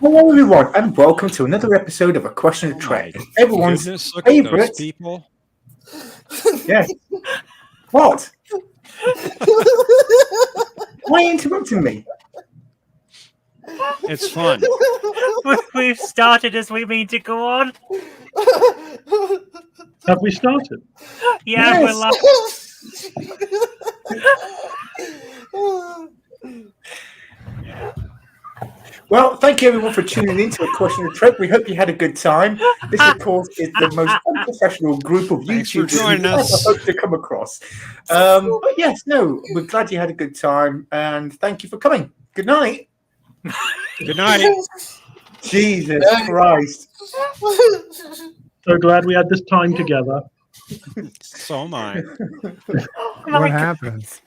Hello, everyone, and welcome to another episode of A Question of Trek. Everyone's favorite people. Yes. What? Why are you interrupting me? It's fun. We've started as we mean to go on. Have we started? Yeah, Yes. we're live. Well, thank you everyone for tuning in to A Question of Trek. We hope you had a good time. This, of course, is the most unprofessional group of Thanks for YouTubers joining you ever us. hope to come across. But yes, no, we're glad you had a good time, and thank you for coming. Good night. Good night. Jesus Christ. So glad we had this time together. So am I. What happens?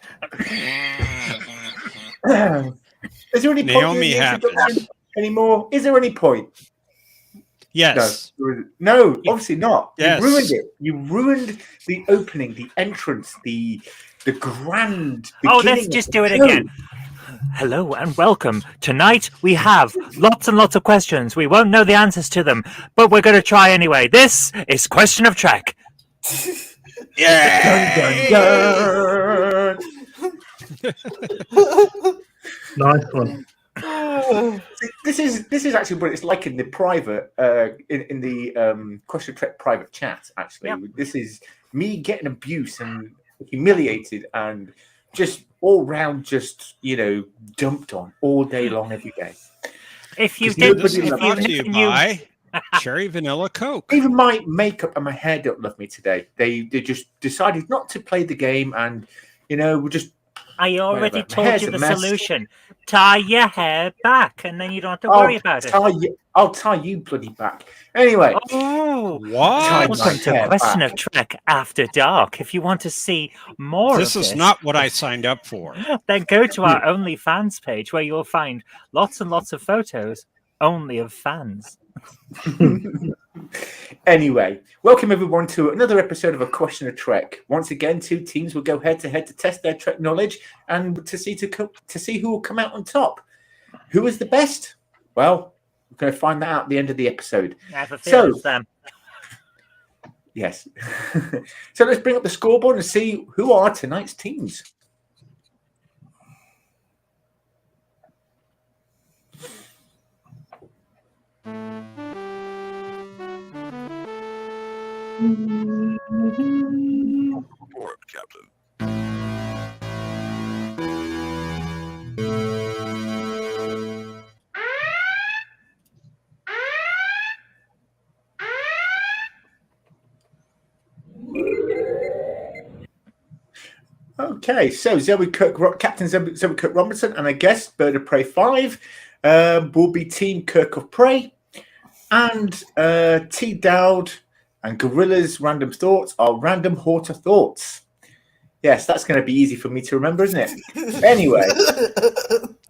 Is there any point Naomi in the happens. introduction anymore? Is there any point? Yes. No, obviously not. Yes. You ruined it. You ruined the opening, the entrance, the grand beginning. Oh, let's just do it again. Hello and welcome. Tonight we have lots and lots of questions. We won't know the answers to them, but we're going to try anyway. This is Question of Trek. Yeah. Dun, dun, dun. Nice one. This is actually what it's like in the private in the Question of Trek private chat. Actually, Yep. This is me getting abused and humiliated and just all round, just dumped on all day long, every day. If you 'Cause did, This nobody is loves brought to if you you by Cherry Vanilla Coke. Even my makeup and my hair don't love me today. They just decided not to play the game, and we're just. I already Whatever. My told hair's you a the mess. solution. Tie your hair back, and then you don't have to worry about it. I'll tie you bloody back. Anyway, Oh, What? welcome to hair Question back. of Trek After Dark. If you want to see more This of is this, not what I signed up for. then go to our OnlyFans page where you'll find lots and lots of photos only of fans. Anyway, welcome everyone to another episode of A Question of Trek. Once again, two teams will go head to head to test their Trek knowledge and to see who will come out on top. Who is the best? Well, we're going to find that out at the end of the episode. I have a feeling it's them. Yes. So let's bring up the scoreboard and see who are tonight's teams. Report, Captain. Okay, so Captain Zoe Cook Robinson and I guess Bird of Prey 5 will be Team Kirk of Prey, and T. Dowd and Gorilla's Random Thoughts are Random Horta Thoughts. Yes, that's going to be easy for me to remember, isn't it? Anyway.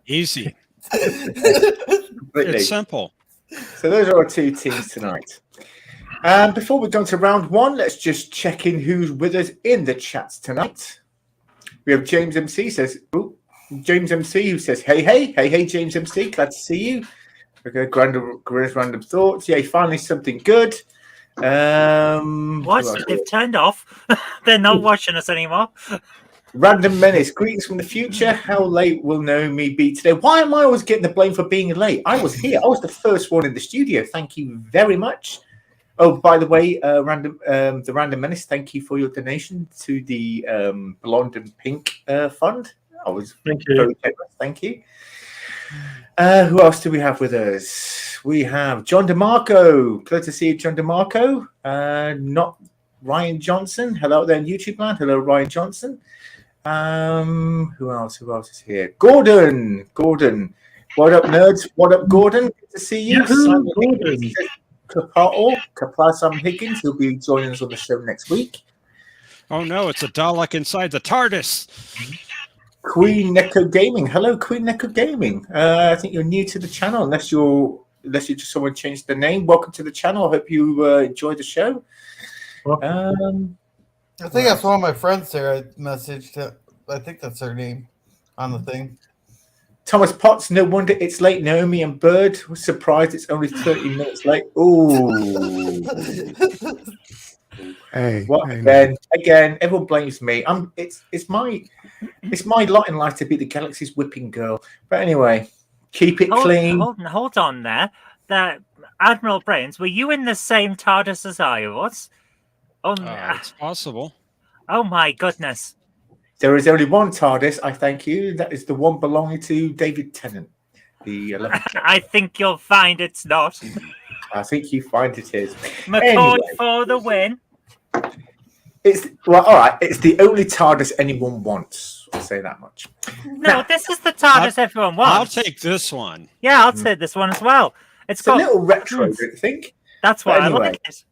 Easy. Completely. It's simple. So those are our two teams tonight. Before we go to round one, let's just check in who's with us in the chats tonight. We have James MC James MC who says, hey, James MC, glad to see you. Okay, Gorilla's Random Thoughts. Yay, finally something good. What? They've turned off? They're not watching us anymore. Random Menace, greetings from the future. How late will Naomi be today? Why am I always getting the blame for being late? I was here. I was the first one in the studio. Thank you very much. Oh, by the way, the Random Menace, thank you for your donation to the Blonde and Pink Fund. I was Thank you. very generous. Thank you. Who else do we have with us? We have John DeMarco. Glad to see you, John DeMarco. Not Ryan Johnson. Hello there in YouTube land. Hello, Ryan Johnson. Who else is here? Gordon. What up, nerds? What up, Gordon? Good to see you. Yahoo, Gordon. Simon Higgins. He'll be joining us on the show next week. Oh no, it's a Dalek inside the TARDIS. Queen Neko Gaming. Hello, Queen Neko Gaming. I think you're new to the channel, unless you just someone changed the name. Welcome to the channel. I hope you enjoy the show. I think I saw my friend Sarah messaged. I think that's her name on the thing. Thomas Potts, no wonder it's late. Naomi and Bird was surprised it's only 30 minutes late. Ooh. Hey, Well, hey, again, everyone blames me. It's my lot in life to be the galaxy's whipping girl. But anyway, keep it clean. Hold on there. That Admiral Brains, were you in the same TARDIS as I was? It's possible. Oh my goodness. There is only one TARDIS, I thank you. That is the one belonging to David Tennant, the 11th. I think you'll find it's not. I think you find it is. McCoy Anyway. for the win. All right. It's the only TARDIS anyone wants. I'll say that much. No, this is the TARDIS everyone wants. I'll take this one. Yeah, I'll take this one as well. It's a little retro, don't you think? That's why I like it.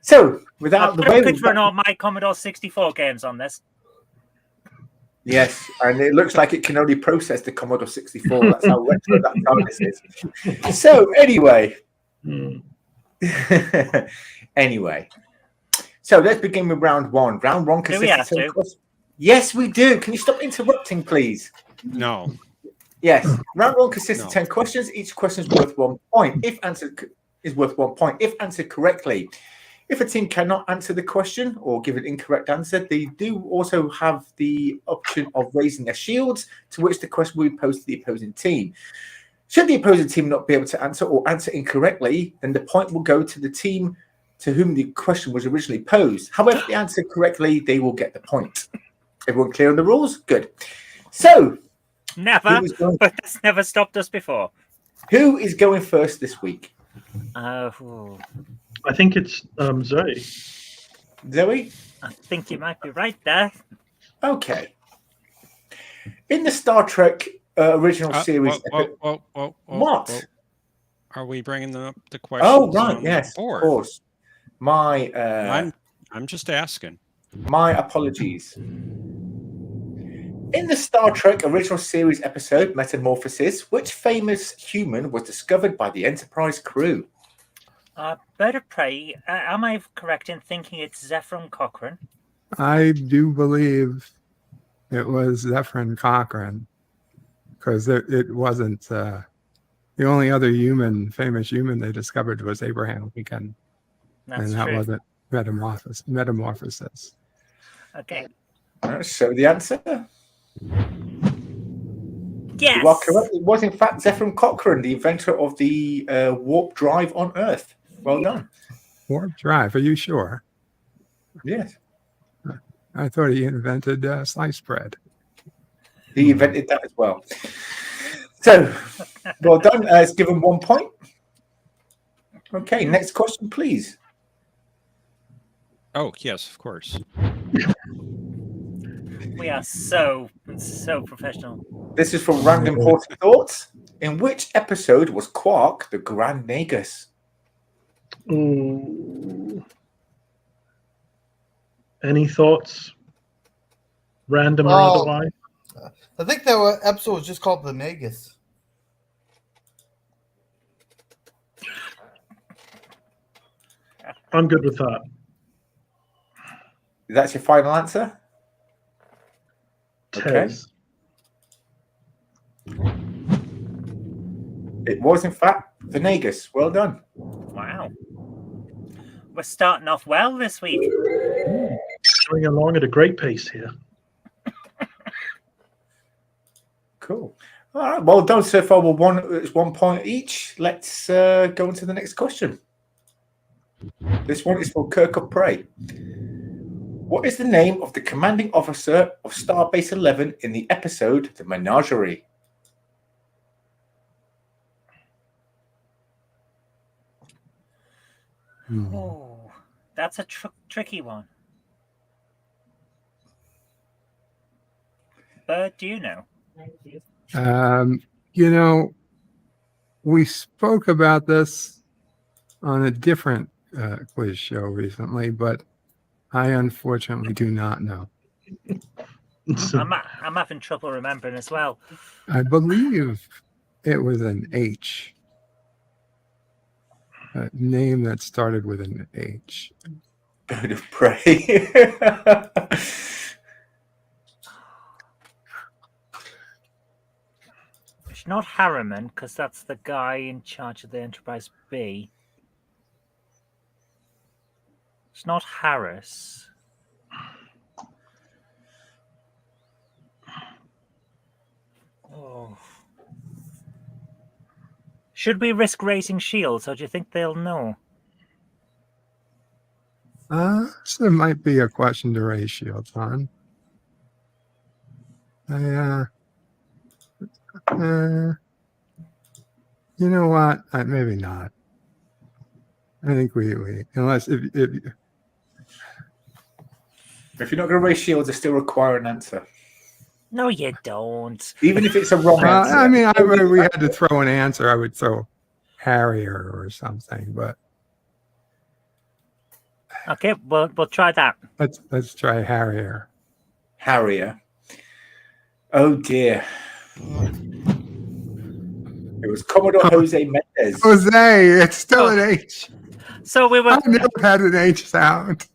So, without the way, I could run all my Commodore 64 games on this. Yes, and it looks like it can only process the Commodore 64. That's how retro that TARDIS is. So, anyway. Anyway. So, let's begin with round one. Round one consists of 10 questions. Yes, we do. Can you stop interrupting, please? No. Yes. Round one consists of 10 questions. Each question is worth 1 point. If answered is worth 1 point. If answered correctly. If a team cannot answer the question or give an incorrect answer, they do also have the option of raising their shields, to which the question will be posed to the opposing team. Should the opposing team not be able to answer or answer incorrectly, then the point will go to the team to whom the question was originally posed. However, if they answer correctly, they will get the point. Everyone clear on the rules? Good. So, never, but that's never stopped us before. Who is going first this week? I think it's Zoe. Zoe? I think you might be right there. Okay. In the Star Trek original series... What? Are we bringing the questions? Oh, right, yes, of course. I'm just asking. My apologies. In the Star Trek original series episode, Metamorphosis, which famous human was discovered by the Enterprise crew? Bird of Prey, am I correct in thinking it's Zephyr Cochrane? I do believe it was Zephyr Cochrane, because it wasn't the only other famous human they discovered was Abraham Lincoln. And that wasn't Metamorphosis. Okay. So the answer? Yes. You are correct. It was in fact Zephyr Cochrane, the inventor of the warp drive on Earth. Well done. Warp drive? Are you sure? Yes. I thought he invented sliced bread. He invented that as well. So, well done. It's given 1 point. Okay, next question, please. Oh, yes, of course. We are so professional. This is from Random Important Thoughts. In which episode was Quark the Grand Nagus? Ooh. Any thoughts? Random or otherwise? I think that episode was just called The Nagus. I'm good with that. That's your final answer? Okay. It was, in fact, the Nagus. Well done. Wow. We're starting off well this week. Going along at a great pace here. Cool. All right. Well done so far. It's 1 point each. Let's go on to the next question. This one is for Kirk of Prey. What is the name of the commanding officer of Starbase 11 in the episode The Menagerie? Oh, that's a tricky one. Bird, do you know? We spoke about this on a different quiz show recently, but I unfortunately do not know. I'm having trouble remembering as well. I believe it was an H. A name that started with an H. Bird of Prey. It's not Harriman, because that's the guy in charge of the Enterprise B. It's not Harris. Oh. Should we risk raising shields, or do you think they'll know? So there might be a question to raise shields on. You know what? Maybe not. I think we unless if If you're not going to raise shields, I still require an answer. No, you don't. Even if it's a wrong answer. I mean, we had to throw an answer. I would throw Harrier or something, but Okay, we'll try that. let's try Harrier. Harrier. Oh dear. It was Commodore Jose Mendez. Jose, it's still an H. So we were. I never had an H sound.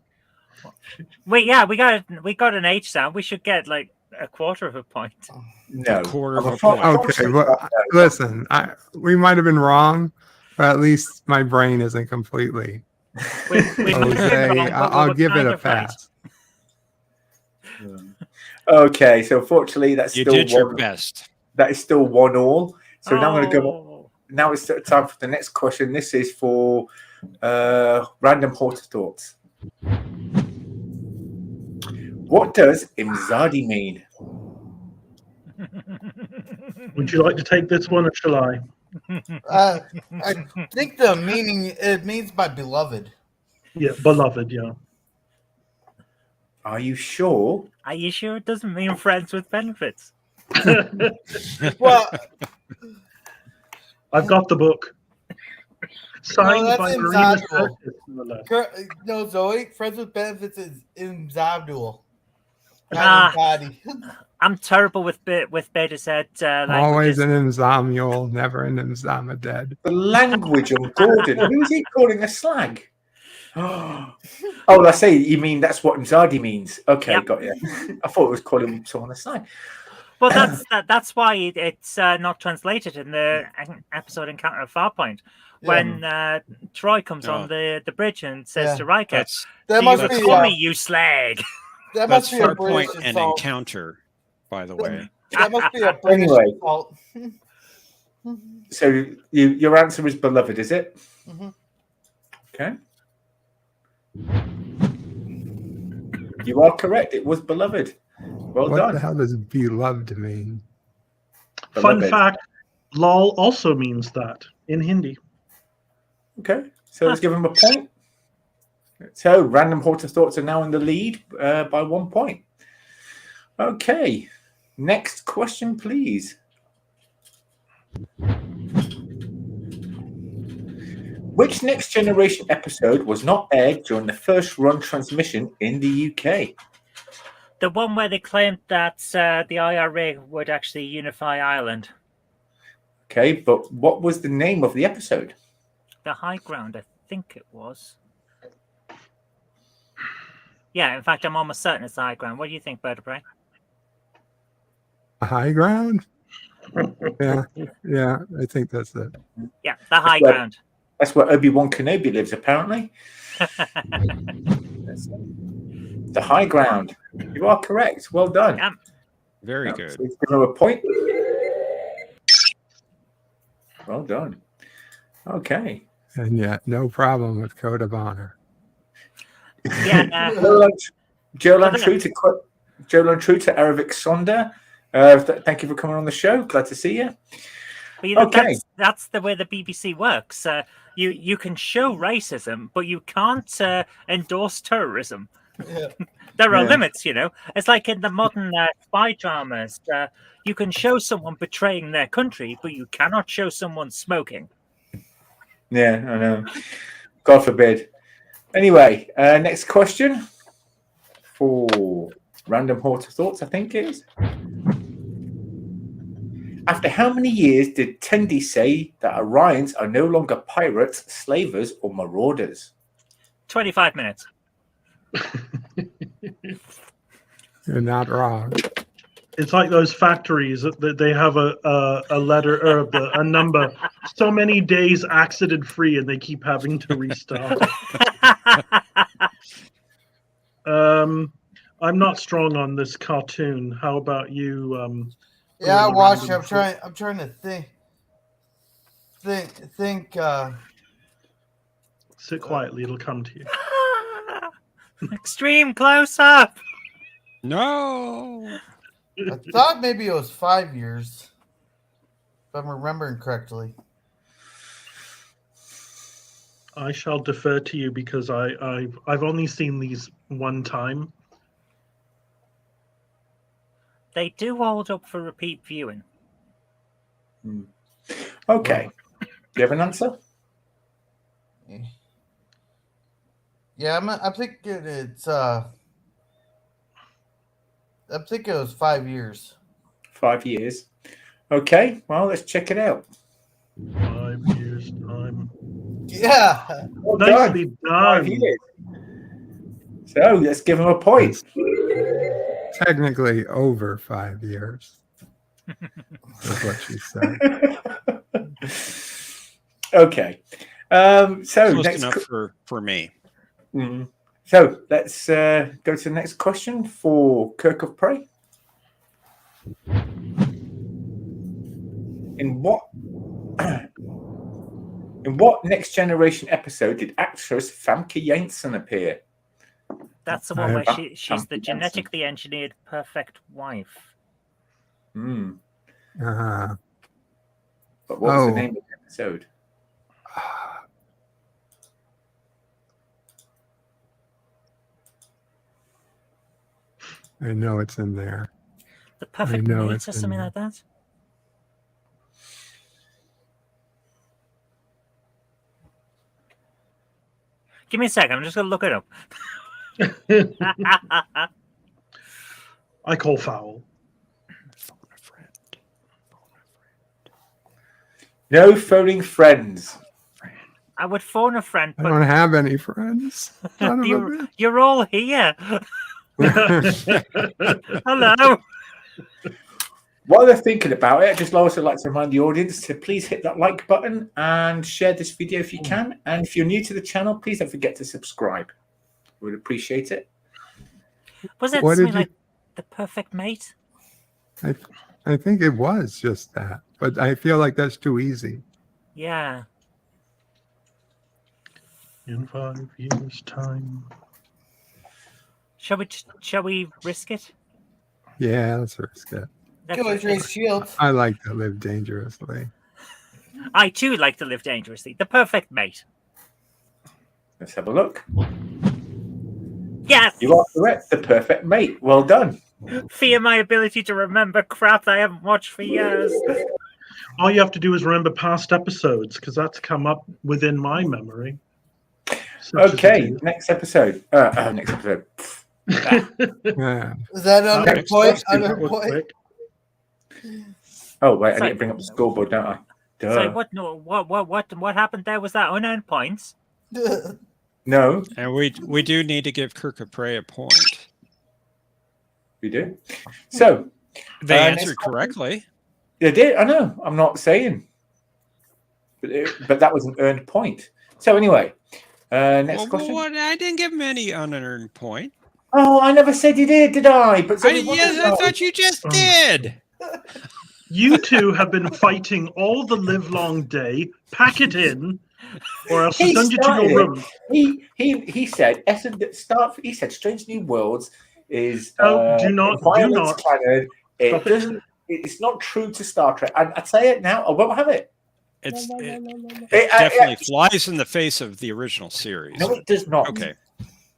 We got an H sound. We should get like a quarter of a point. No. A quarter of a thought- point. Okay, well, listen, we might have been wrong, but at least my brain isn't completely. We might have been Jose, wrong, but we I'll were give it kind a of right. pass. Okay, so fortunately that's You still did your one. best. That is still 1-1. So now I'm going to go. Oh. Now it's time for the next question. This is for random horse thoughts. What does Imzadi mean? Would you like to take this one, or shall I? I think the meaning it means by beloved. Yeah, beloved. Yeah. Are you sure? Are you sure it doesn't mean friends with benefits? Well, I've got the book. Signed that's by Marina Imzadul. Sirtis, no less. No, Zoe. Friends with benefits is Imzadul. Ah. Not Imzadi. I'm terrible with Beta Z Always languages. an Imzamuel, never an Imzamaded. The language of Gordon. Who is he calling a slag? Oh, I say you mean that's what Imzadi means. Okay, Yep. got you. I thought it was calling someone a slag. Well, that's why it's not translated in the episode Encounter of Farpoint. When Troy comes Oh. on the bridge and says Yeah. to Riker, That's That "Do must you be call me, you slag?" that that's must be a Farpoint British and insult. Encounter, by the way. That must be a British Anyway. insult. So your answer is beloved, is it? Mhm. Okay. You are correct. It was beloved. Well What done. the hell does beloved mean? Fun Beloved. fact: "lol" also means that in Hindi. Okay, so let's give him a point. So random Horta thoughts are now in the lead by 1 point. Okay, next question, please. Which Next Generation episode was not aired during the first run transmission in the UK? The one where they claimed that the IRA would actually unify Ireland. Okay, but what was the name of the episode? The High Ground, I think it was. Yeah, in fact, I'm almost certain it's the High Ground. What do you think, Bird of Prey? A high ground? Yeah, I think that's it. Yeah, the High where- Ground. That's where Obi-Wan Kenobi lives, apparently. The High Ground. You are correct. Well done. Yeah. Very So good. let's give him a point. Well done. Okay. And yet, no problem with Code of Honor. Yeah, Joe Lantrue to Aravic Sonda. Thank you for coming on the show. Glad to see you. but you know, Okay. that's the way the BBC works. You can show racism, but you can't endorse terrorism. Yeah. There are Yeah. limits, you know. It's like in the modern spy dramas. You can show someone betraying their country, but you cannot show someone smoking. Yeah, I know. God forbid. Anyway, next question for Random Horta Thoughts, I think it is. After how many years did Tendi say that Orions are no longer pirates, slavers, or marauders? 25 minutes. You're not wrong. It's like those factories that they have a letter or a number so many days accident free, and they keep having to restart. I'm not strong on this cartoon. How about you? Yeah, I Gorilla watched it. Random? I'm trying to think. Sit quietly; it'll come to you. Extreme close up. No. I thought maybe it was 5 years, if I'm remembering correctly. I shall defer to you because I've only seen these one time. They do hold up for repeat viewing. Okay. Do you have an answer? Yeah, I think it's. I think it was 5 years. 5 years. Okay. Well, let's check it out. 5 years time. Yeah. Well Nicely done. done. 5 years. So let's give him a point. It's technically over 5 years. That's what she said. Okay. So Close next. enough for me. Mhm. So let's go to the next question for Kirk of Prey. In what Next Generation episode did actress Famke Janssen appear? That's the one where Famke she's the Janssen. genetically engineered perfect wife. Hmm. Uh, But what was the Oh. name of the episode? I know it's in there. The perfect know mate it's or in something there. like that. Give me a second. I'm just gonna look it up. I call foul. Phone a friend. No phoning friends. I would phone a friend, I but don't have any friends. Son of a bitch. you're all here. Hello. While they're thinking about it, I'd just also like to remind the audience to please hit that like button and share this video if you can. And if you're new to the channel, please don't forget to subscribe. We'd appreciate it. Was it What did something like the perfect mate? I think it was just that, but I feel like that's too easy. Yeah. In 5 years time. Shall we risk it? Yeah, let's risk it. Killer Trace Shield. I like to live dangerously. I too like to live dangerously. The perfect mate. Let's have a look. Yes. You are correct. The perfect mate. Well done. Fear my ability to remember crap that I haven't watched for years. All you have to do is remember past episodes because that's come up within my memory. Such as Okay, it next episode. Next episode. Yeah. Is that under Next point? question, Under that was point? quick. Oh wait, I So- need to bring up the scoreboard, don't I? Duh. So what? No, what happened there? Was that unearned points? No, And we do need to give Kirk of Prey a point. we do. So They next answered question. correctly. they did. I know. I'm not saying, but that was an earned point. So anyway, next question. What? I didn't give him any unearned point. Oh, I never said you did I? But somebody wanted Yes, I to. thought you just did. You two have been fighting all the live long day. Pack it in, or else He I'll send you to started your it. room. He said He said Strange New Worlds is No, do not- environment's canon. It Stop it. doesn't. It's not true to Star Trek. I say it now. I won't have it. It It- definitely flies in the face of the original series. No, it does not. Okay.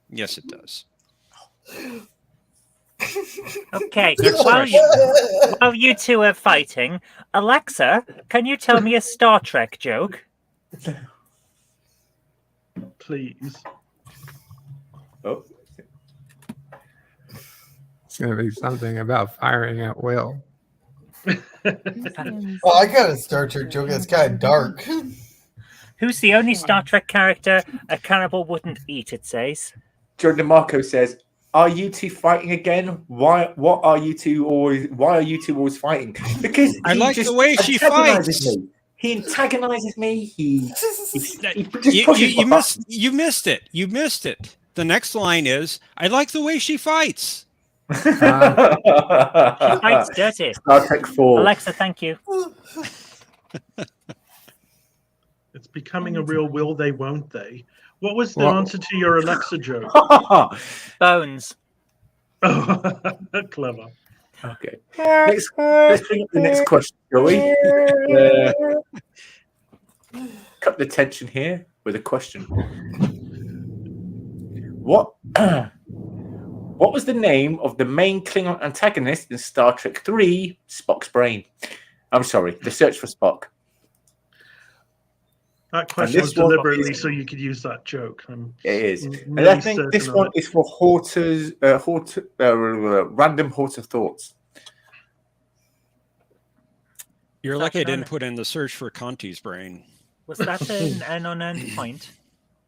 Yes, it does. Okay. Next While question. while you two are fighting, Alexa, can you tell me a Star Trek joke? Please. Oh, It's going to be something about firing at will. Oh, I got a Star Trek joke that's kind of dark. Who's the only Star Trek character a cannibal wouldn't eat? It says. John DeMarco says Are you two fighting again? Why? What are you two always? Why are you two always fighting? Because I he like just the way she antagonizes fights. me. He antagonizes me. He just You, pushes my buttons. you missed it. You missed it. The next line is, I like the way she fights. She fights dirty. Star Trek 4. Alexa, thank you. It's becoming a real will they, won't they? What was the Well- answer to your Alexa joke? Bones. Oh, clever. Okay. Let's bring up the next question, shall we? Cut the tension here with a question. What was the name of the main Klingon antagonist in Star Trek 3, Spock's Brain? I'm sorry, The Search for Spock. That question this was one deliberately is- so you could use that joke. It is. Really And I think this certain of one it. is for random Horta thoughts. You're Is lucky I that didn't put in the search for Conti's brain. Was that an unearned point?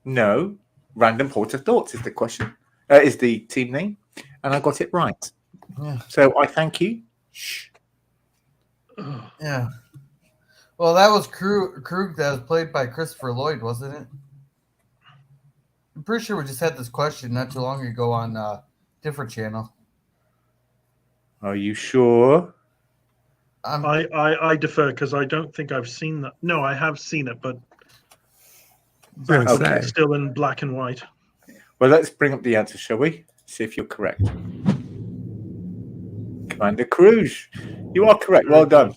No, random Horta thoughts is the question. Is the team name, and I got it right. Yeah. So I thank you. Shh. Ugh. Yeah. Well, that was Krug that was played by Christopher Lloyd, wasn't it? I'm pretty sure we just had this question not too long ago on a different channel. Are you sure? I defer because I don't think I've seen that. No, I have seen it, but gonna Okay. say. it's still in black and white. Well, let's bring up the answer, shall we? See if you're correct. Commander Cruz, you are correct. Well done.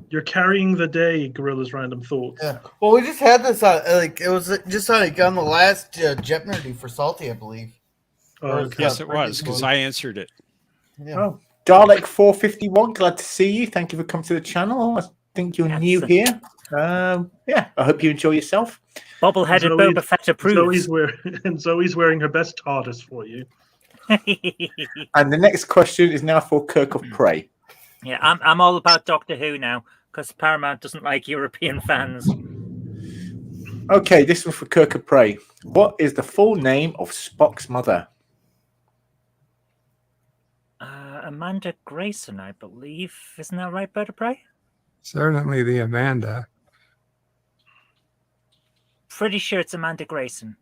You're carrying the day, Gorilla's Random Thoughts. Yeah. Well, we just had this on it was just on the last Jet Nerdy for Salty, I believe. Oh, okay. Yes, it was, because I answered it. Yeah. Oh, Dalek 451, glad to see you. Thank you for coming to the channel. I think you're Yes. new here. Yeah, I hope you enjoy yourself. Bobbleheaded Zoe- Boba Fett approves. Zoe's wearing her best TARDIS for you. And the next question is now for Kirk of Prey. Yeah, I'm all about Doctor Who now because Paramount doesn't like European fans. Okay, this one's for Kirk of Prey. What is the full name of Spock's mother? Amanda Grayson, I believe. Isn't that right, Bird of Prey? Certainly the Amanda. Pretty sure it's Amanda Grayson.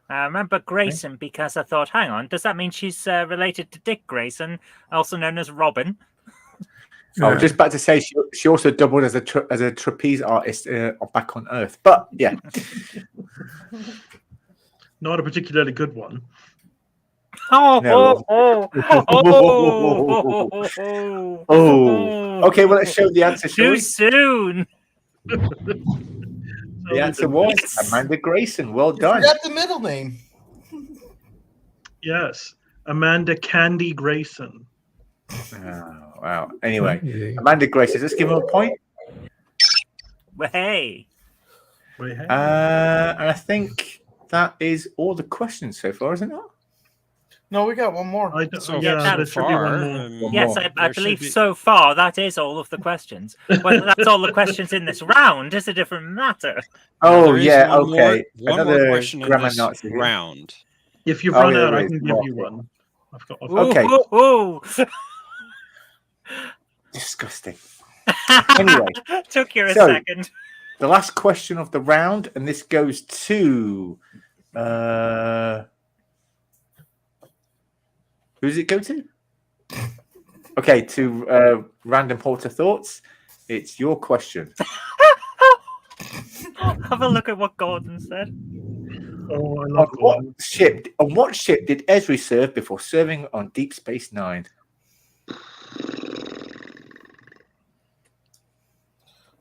I remember Grayson because I thought, hang on, does that mean she's related to Dick Grayson, also known as Robin? I was just about to say she also doubled as a trapeze artist back on Earth. But yeah, Not a particularly good one. No. Oh, okay. Well, let's show the answer. Shall Too we? soon. The answer was Yes. Amanda Grayson. Well You done. forgot the middle name. Yes, Amanda Candy Grayson. Oh, wow. Anyway, Yeah. Amanda Grayson. Let's give her a point. Well, hey. Wait, hey. And I think that is all the questions so far, isn't it? No, we got one more. So Yeah, there should be far, one more. One Yes, more. I There should believe be- so far that is all of the questions. Whether that's all the questions in this round is a different matter. Oh There is yeah. one more- Okay. One Another more question in grammar this Nazi here. round. If you've Oh, run yeah, out, I there can is. give Well, you one. I've got. Okay. Ooh, ooh, Disgusting. Anyway, ooh. Took you a So- second. the last question of the round, and this goes to who does it go to? Okay, to Random Porter Thoughts. It's your question. Have a look at what Gordon said. Oh, I On love what Gordon. ship did Esri serve before serving on Deep Space Nine?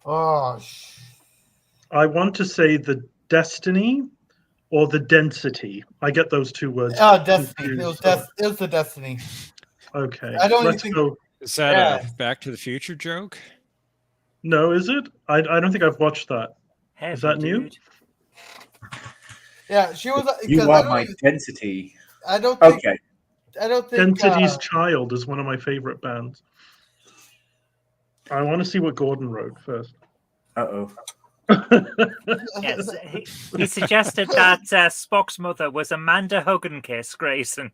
Oh, I want to say the Destiny or the Density. I get those two words. Destiny. confused. It was the Destiny. Okay. I don't Let's think- go. Is that Yeah. a Back to the Future joke? No, is it? I don't think I've watched that. Heavy, that new? dude. Yeah, she was. You because are my density. I don't think. Okay. I don't think. Density's Child is one of my favorite bands. I want to see what Gordon wrote first. Uh-oh. Yes, he suggested that Spock's mother was Amanda Hugginkiss Grayson.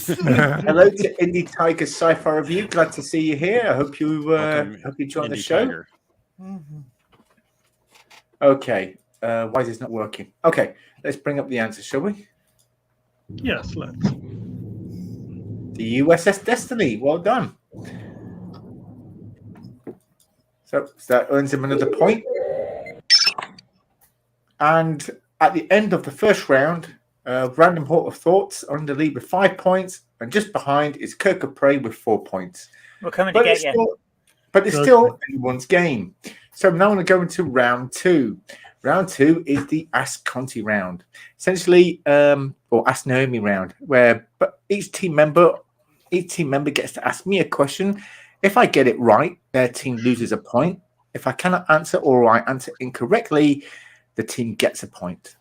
Hello to Indie Tiger Sci-Fi Review. Glad to see you here. I hope you Welcome, joined the Indie show. Tiger. Okay. Why is this not working? Okay, let's bring up the answer, shall we? Yes, let's. The USS Destiny. Well done. So that earns him another point. And at the end of the first round, Random Hort of Thoughts are in the lead with 5 points, and just behind is Kirk of Prey with 4 points. We're coming to get you. But it's still anyone's game. So now I'm going to go into round 2. Round 2 is the Ask Conti round, essentially, or Ask Naomi round, where each team member gets to ask me a question. If I get it right, their team loses a point. If I cannot answer or I answer incorrectly, the team gets a point.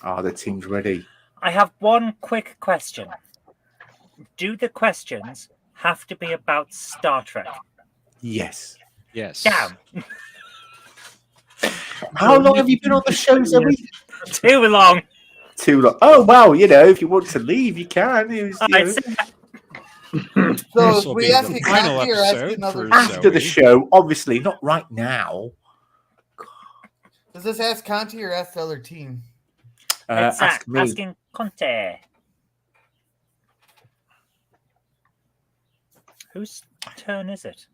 Are the teams ready? I have one quick question. Do the questions have to be about Star Trek? Yes. Yes. Damn. How long have you been on the show, Zoe? Too long. Too long. Oh, well, if you want to leave, you can. So This will we be ask the you final Kathy or ask episode another. for After the Zoe. show, obviously, not right now. Does this ask Conti or ask the other team? It's Ask me. asking Conte. Whose turn is it?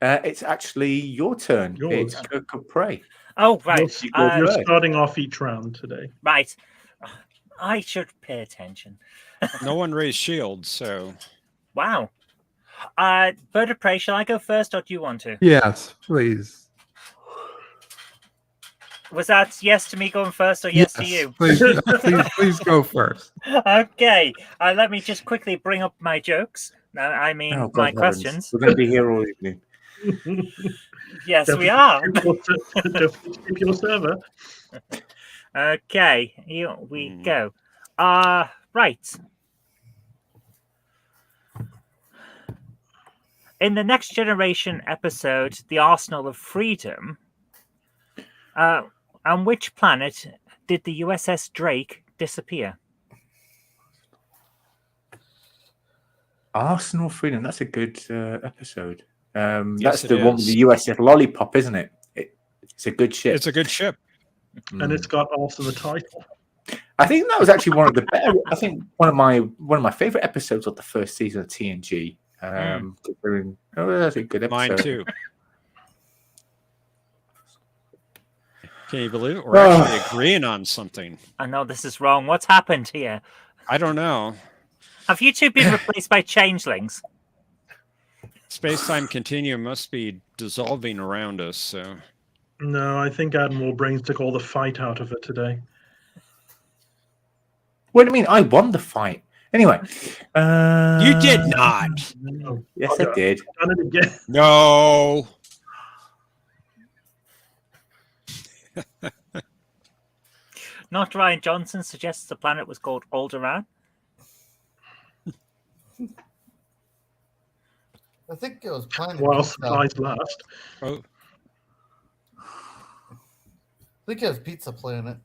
It's actually your turn. Yours. It's Kirk of Prey. Oh, right. You're starting off each round today. Right. I should pay attention. No one raised shields, so Wow. Bird of Prey, shall I go first or do you want to? Yes, please. Was that yes to me going first or yes to you? Please go first. Okay. Let me just quickly bring up my jokes. I mean, Oh, God my heavens. questions. We're going to be here all evening. Yes, we are. Don't skip your server. Okay, here we go. Right. In the Next Generation episode, The Arsenal of Freedom, on which planet did the USS Drake disappear? Arsenal Freedom. That's a good episode. Yes, That's it the one with is. the USS Lollipop, isn't it? It's a good ship. it's a good ship. And it's got also the title. I think that was actually one of the better. I think one of my favorite episodes of the first season of TNG. That's a good episode. Mine too. Can you believe it? We're actually agreeing on something. I know this is wrong. What's happened here? I don't know. Have you two been replaced by changelings? Space-time continuum must be dissolving around us, so No, I think Admiral Brains took all the fight out of it today. What do you mean? I won the fight. Anyway. you did not. No. Yes, I did. Done it again. No. Not Ryan Johnson suggests the planet was called Alderaan. I think it was Planet While Pizza. supplies last. Oh, I think it was Pizza Planet.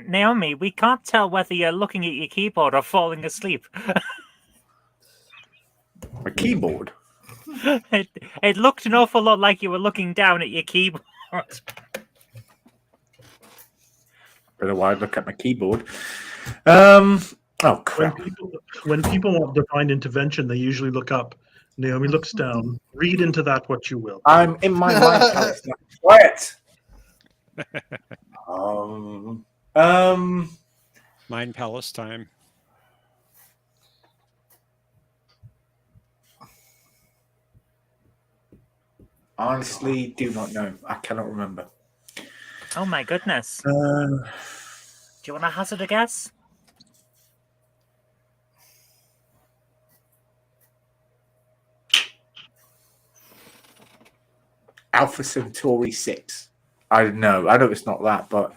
Naomi, we can't tell whether you're looking at your keyboard or falling asleep. My keyboard. It looked an awful lot like you were looking down at your keyboard. Better why I look at my keyboard. Oh crap! When people want divine intervention, they usually look up. Naomi looks down. Read into that what you will. I'm in my mind palace now. Quiet. Mind Palace time. Honestly, do not know. I cannot remember. Oh my goodness. Do you want to hazard a guess? Alpha Centauri 6. I don't know. I know it's not that, but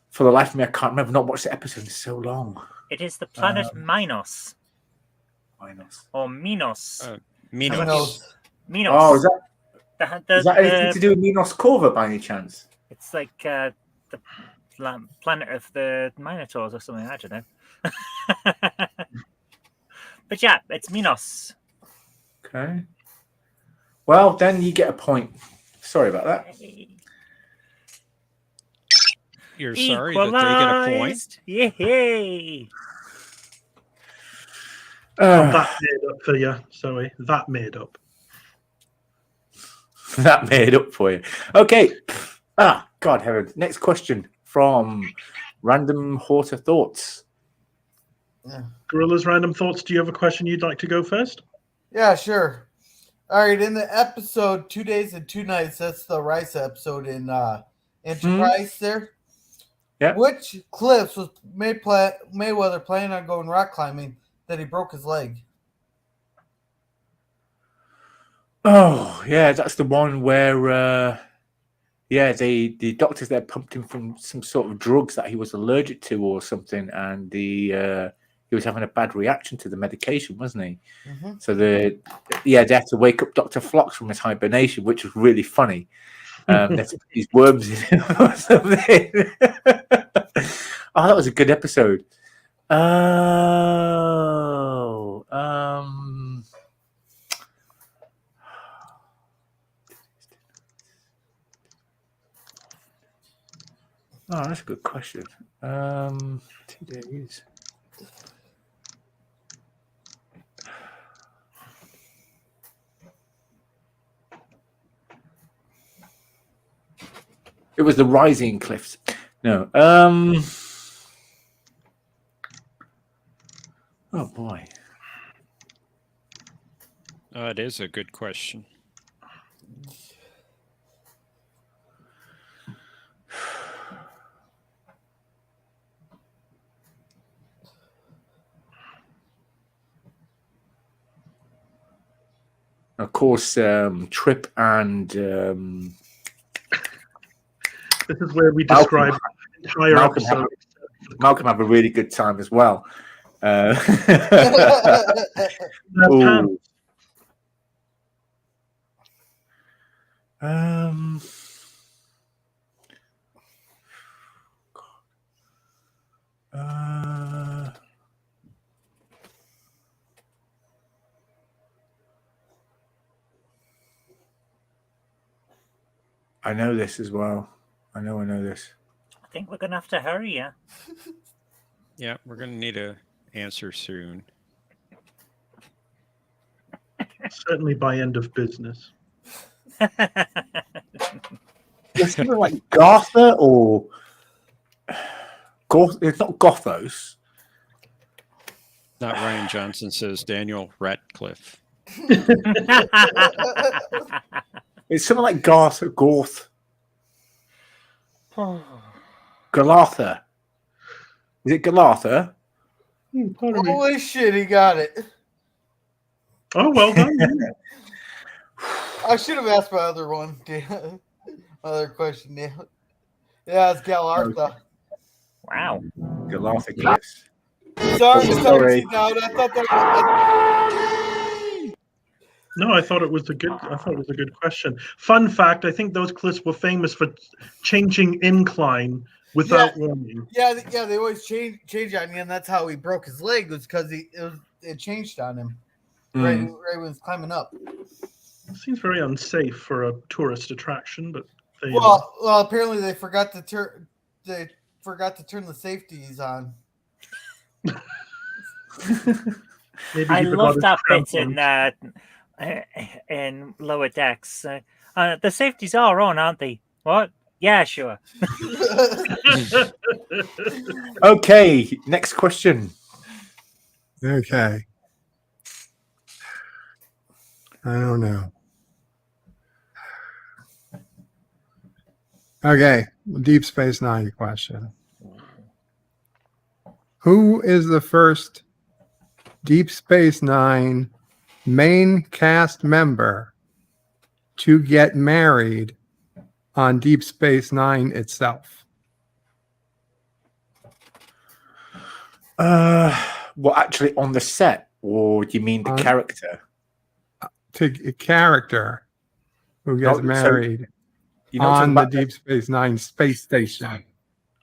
for the life of me, I can't remember. I've not watched the episode in so long. It is the planet Minos. Minos. Or Minos. Minos. Minos. Minos. Oh, is The- that anything the- to do with Minos Corva by any chance? It's like the planet of the Minotaurs or something. I don't know. But yeah, it's Minos. Okay. Well, then you get a point. Sorry about that. You're sorry that they get a point. Equalised. Yay! That made up for you. Sorry, that made up. That made up for you. Okay. God, Herod. Next question from Random Horta Thoughts. Gorilla's random thoughts. Do you have a question you'd like to go first? Yeah, sure. All right, in the episode 2 Days and 2 Nights, that's the Rice episode in Enterprise there. Yeah. Which cliffs was Mayweather planning on going rock climbing that he broke his leg? Oh, yeah, that's the one where, the doctors there pumped him from some sort of drugs that he was allergic to or something, and he was having a bad reaction to the medication, wasn't he? Mm-hmm. So they had to wake up Dr. Phlox from his hibernation, which was really funny. They had to put these worms in him or something. Oh, that was a good episode. Oh, that's a good question. 2 days. It was the Rising Cliffs. No. Oh boy. It is a good question. Of course, Trip and This is where we describe the entire episode. Malcolm have a really good time as well. Ooh. I know this as well. I know this. I think we're gonna have to hurry, yeah. Yeah, we're going to need an answer soon. Certainly by end of business. It's something like Gotha or Goth. It's not Gothos. Not Ryan Johnson says Daniel Ratcliffe. It's something like Garth. Galatha. Is it Galatha? Pardon me. Holy shit, he got it. Oh, well done. I should have asked my other one. My other question. Yeah, it's Galartha. Wow. Galatha Cliffs. Sorry, Sorry. I thought that No, I thought it was a good question. Fun fact: I think those cliffs were famous for changing incline without warning. they always change on you, and that's how he broke his leg, was because it changed on him right when he was climbing up. It seems very unsafe for a tourist attraction, but Well, apparently they forgot to turn the safeties on. maybe I he forgot love his that bit crampons. in Lower Decks. The safeties are on, aren't they? What? Yeah, sure. Okay, next question. Okay. I don't know. Okay, Deep Space Nine question. Who is the first Deep Space Nine main cast member to get married on Deep Space Nine itself? Well, actually, on the set, or do you mean the character? a character who gets So married you're not talking on the about Deep Space Nine space station.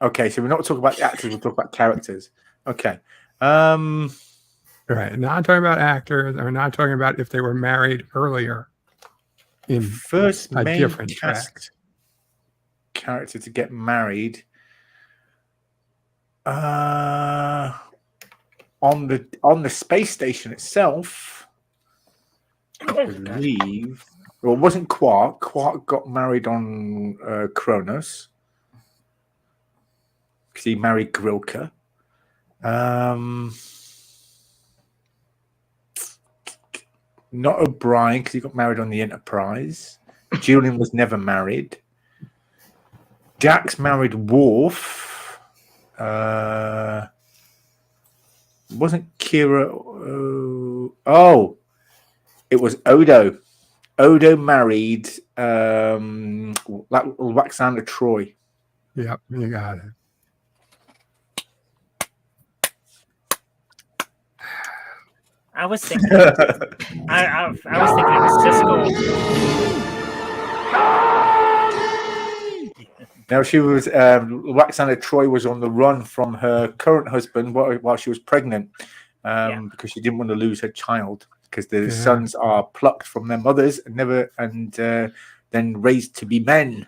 Okay, so we're not talking about the actors. We're talking about characters. Okay. Right. Not talking about actors. Or not talking about if they were married earlier in First a main different track. cast character to get married. On the space station itself, I believe. Well, it wasn't Quark. Quark got married on Kronos because he married Grilka. Not O'Brien because he got married on the Enterprise. Julian was never married. Dax married Worf. Wasn't Kira? It was Odo. Odo married Waxander Troy. Yep, you got it. I was thinking. I was thinking it was Cisco. Now she was Waxander Troy was on the run from her current husband while she was pregnant because she didn't want to lose her child because the sons are plucked from their mothers and then raised to be men.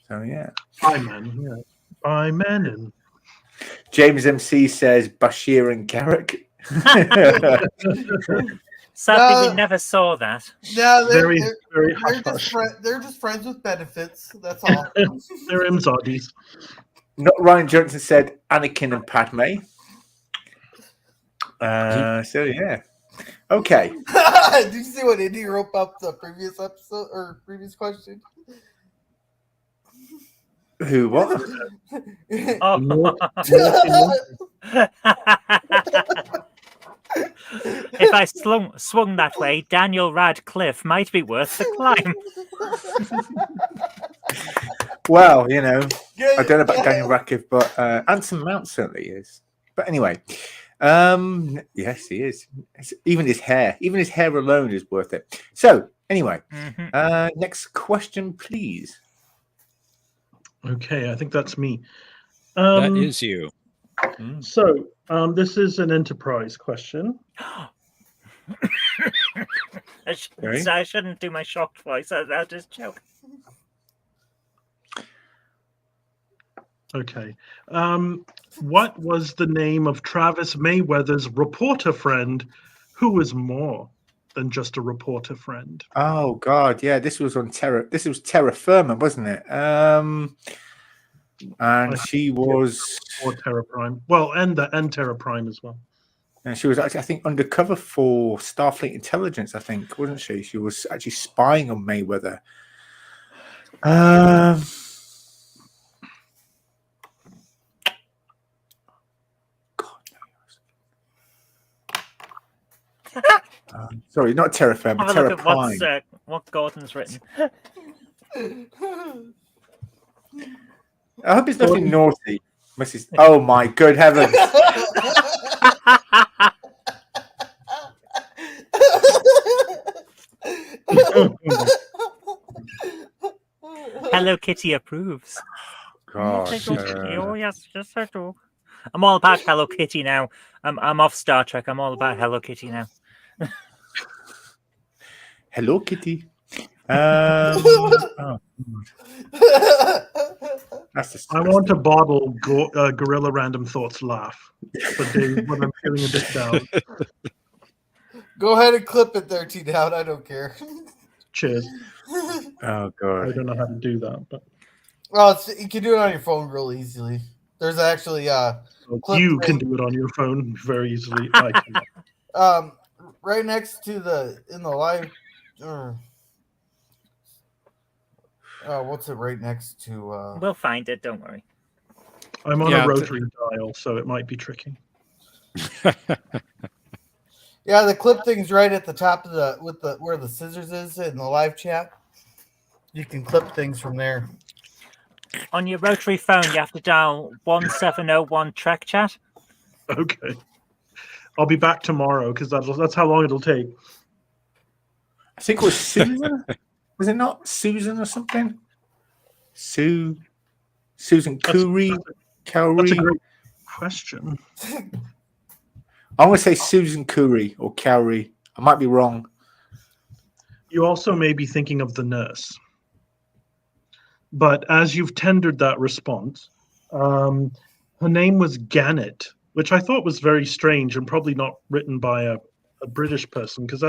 So yeah, By men, yeah, by men. And James MC says Bashir and Garrick. Sadly, we never saw that. No, very they're hush. just friends with benefits. That's all. They're Imzadis. Not Ryan Johnson said Anakin and Padme. So yeah, okay. Did you see what Indy wrote up the previous episode or previous question? Who? What? Oh. If I swung that way, Daniel Radcliffe might be worth the climb. Well, you know, I don't know about Daniel Radcliffe, but Anson Mount certainly is. But anyway, yes, he is. Even his hair alone is worth it. So anyway, next question, please. Okay, I think that's me. That is you. So this is an Enterprise question. I shouldn't do my shocked voice. I'll just joke. Okay. What was the name of Travis Mayweather's reporter friend who was more than just a reporter friend? Oh God, yeah, this was on Terra. This was Terra Firma, wasn't it? And she was or Terra Prime. Well, and Terra Prime as well. And she was actually, I think, undercover for Starfleet Intelligence. I think, wasn't she? She was actually spying on Mayweather. Sorry, not Terra Firma, Have a Terra look at Prime. what Gordon's written. I hope it's nothing naughty, Mrs. Oh my good heavens! Hello Kitty approves. Gosh, oh yes, I do. I'm all about Hello Kitty now. I'm off Star Trek. I'm all about Hello Kitty now. Hello Kitty. That's I want to bottle Gorilla Random Thoughts laugh for days when I'm feeling a bit down. Go ahead and clip it there, T-Down. I don't care. Cheers. Oh I God. don't know how to do that, but Well, you can do it on your phone real easily. There's actually you can do it on your phone very easily. I cannot. Right next to in the live. What's it right next to? We'll find it. Don't worry. I'm on a rotary dial, so it might be tricky. Yeah, the clip thing's right at the top of where the scissors is in the live chat. You can clip things from there. On your rotary phone, you have to dial 1701 Trek Chat. Okay. I'll be back tomorrow because that's how long it'll take. I think it was Susan. Was it not Susan or something? Susan Curry. That's a Cowrie. great question. I'm going to say Susan Curry or Cowrie. I might be wrong. You also may be thinking of the nurse. But as you've tendered that response, her name was Gannett, which I thought was very strange and probably not written by a British person, because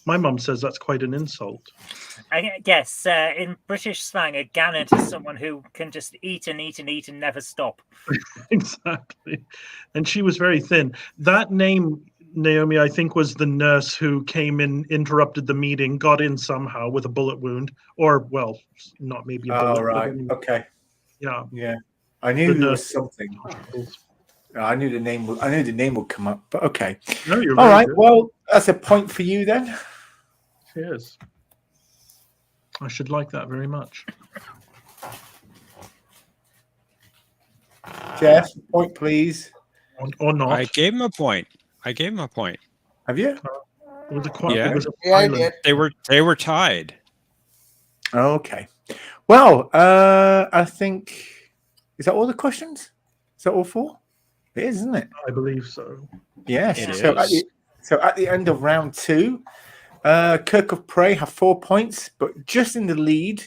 my mum says that's quite an insult. Yes, in British slang, a gannet is someone who can just eat and eat and eat and never stop. Exactly. And she was very thin. That name, Naomi, I think was the nurse who came in, interrupted the meeting, got in somehow with a bullet wound, or, well, not maybe a bullet. Oh, right. Okay. Yeah. Yeah. I knew The there nurse. was something. I knew the name. I knew the name would come up, but okay. No, you're All very right. good. Well, that's a point for you then. Cheers. I should like that very much. Jeff, point, please. Or not. I gave him a point. I gave him a point. Have you? It was a Yeah. It was a Yeah, I silent. did. They were tied. Okay. Well, I think is that all the questions? Is that all four? It is, isn't it? I believe so. Yes. It So is. at the end of round 2, Kirk of Prey have 4 points, but just in the lead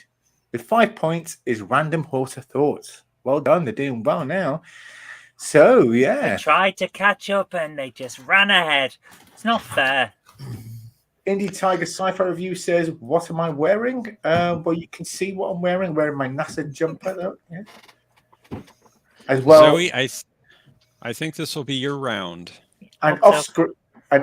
with 5 points is Random Horse of Thoughts. Well done. They're doing well now. So, yeah. They tried to catch up and they just ran ahead. It's not fair. Indie Tiger Sci-Fi Review says, "What am I wearing?" Well, you can see what I'm wearing. I'm wearing my NASA jumper, though. Yeah. As well, Zoe, I think this will be your round. and Hope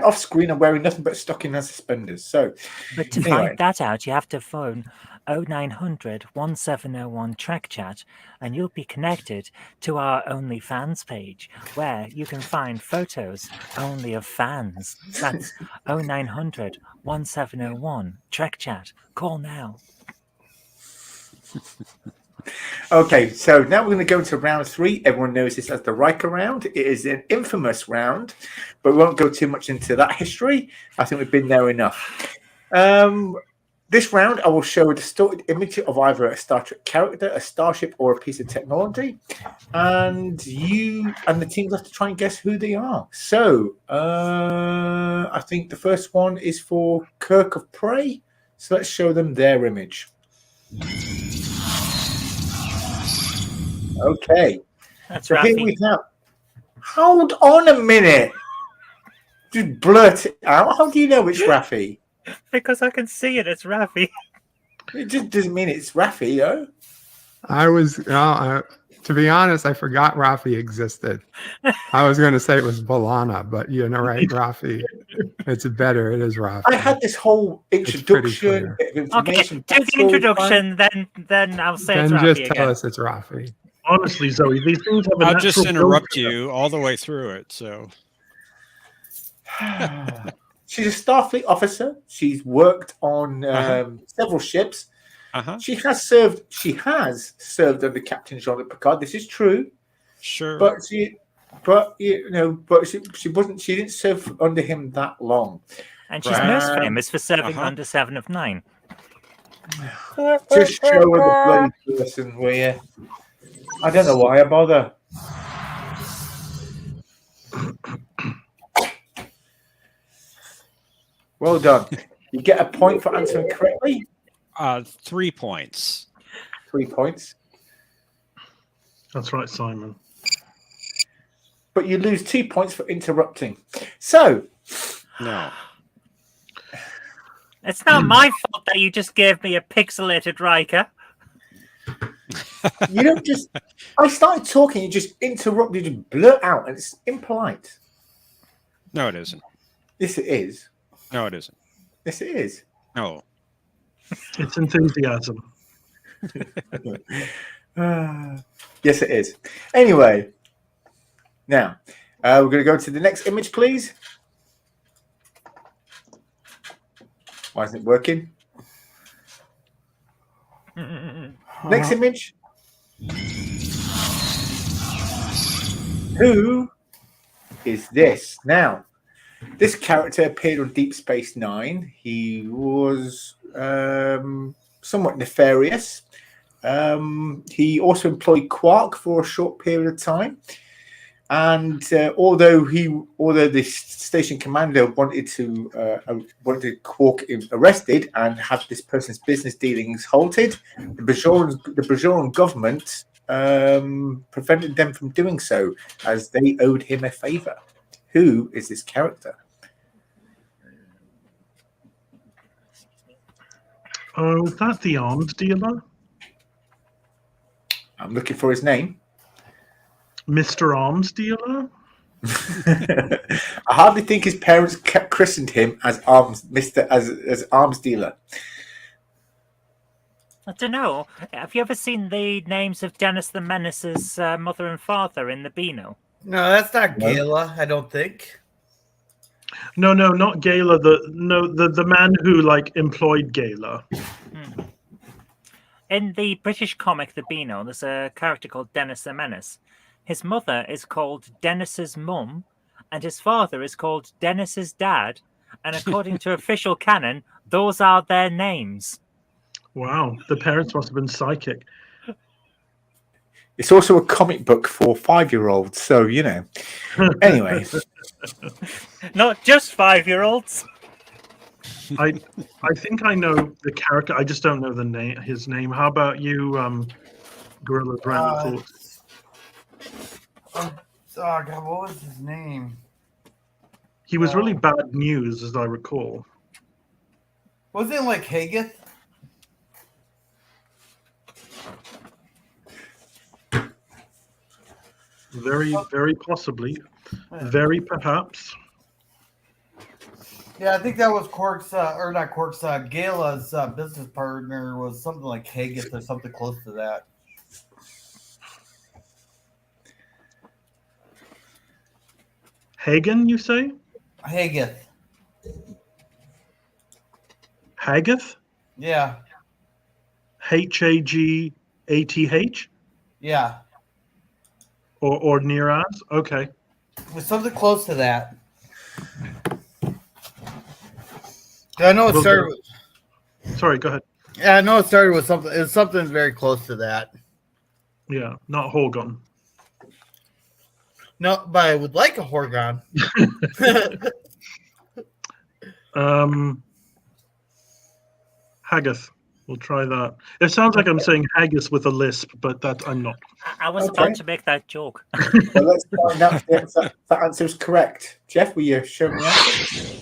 off screen, I'm wearing nothing but stocking and suspenders. So, But to Anyway. find that out, you have to phone 0900 1701 Track Chat, and you'll be connected to our OnlyFans page, where you can find photos only of fans. That's 0900 1701 Track Chat. Call now. okay, so now we're going to go into round 3. Everyone knows this as the Riker round. It is an infamous round, but we won't go too much into that history. I think we've been there enough. This round, I will show a distorted image of either a Star Trek character, a starship, or a piece of technology, and you and the teams have to try and guess who they are. So, I think the first one is for Kirk of Prey. So let's show them their image. Okay. That's So here Rafi. we have. Hold on a minute. Just blurt it out. How do you know it's Rafi? Because I can see it. It's Rafi. It just doesn't mean it's Rafi, though. I was, to be honest, I forgot Rafi existed. I was going to say it was Balana, but you're right, Rafi. It's better. It is Rafi. I had this whole pretty introduction, clear. bit of Okay, information. do the backstory, introduction, then I'll say Then it's Rafi just again. tell us it's Rafi. Honestly, Zoe, these things have a I'll just natural interrupt build-up. you all the way through it. So She's a Starfleet officer. She's worked on several ships. uh-huh. She has served under Captain Jean-Luc Picard. This is true, Sure. but she didn't serve under him that long. And she's Right. most famous for serving Uh-huh. under 7 of 9. Just show her the bloody person, will you? I don't know why I bother. Well done. You get a point for answering correctly. 3 points. 3 points. That's right, Simon. But you lose 2 points for interrupting. So, No. It's not my fault that you just gave me a pixelated Riker. you don't just. I started talking, you just interrupt, you just blurt out, and it's impolite. No, it isn't. Yes, it is. No, it isn't. Yes, it is. No. It's enthusiasm. Yes, it is. Anyway, now we're going to go to the next image, please. Why isn't it working? Next image. Who is this? Now, This character appeared on Deep Space Nine. He was somewhat nefarious. He also employed Quark for a short period of time. And although the station commander wanted Quark arrested and have this person's business dealings halted, the Bajoran government prevented them from doing so, as they owed him a favor. Who is this character? Oh, is that the arms dealer? I'm looking for his name. Mr. Arms Dealer? I hardly think his parents christened him as as arms dealer. I don't know. Have you ever seen the names of Dennis the Menace's mother and father in the Beano? No, that's not No. Gala, I don't think. No, not Gala. The man who employed Gala. In the British comic The Beano, there's a character called Dennis the Menace. His mother is called Dennis's mum, and his father is called Dennis's dad. And according to official canon, those are their names. Wow, the parents must have been psychic. It's also a comic book for 5-year-olds, so you know. Anyway, Not just 5-year-olds. I think I know the character. I just don't know his name. How about you, Gorilla Brand? Oh God, what was his name? He was really bad news, as I recall. Wasn't it like Haggith? Very, very possibly. Very perhaps. Yeah, I think that was Quark's, or not Quark's, Gala's business partner was something like Haggith or something close to that. Hagen, you say? Haggith. Haggith? Yeah. Hagath? Yeah. Or near as? Okay. It was something close to that. I know it started with, Sorry, go ahead. yeah, I know it started with something. It was something very close to that. Yeah, not Horgon. No, but I would like a Horgon. Haggith. We'll try that. It sounds like I'm saying haggis with a lisp, but that I'm not. I was Okay. about to make that joke. well, let's find out if that answer is correct. Jeff, will you show me the answer?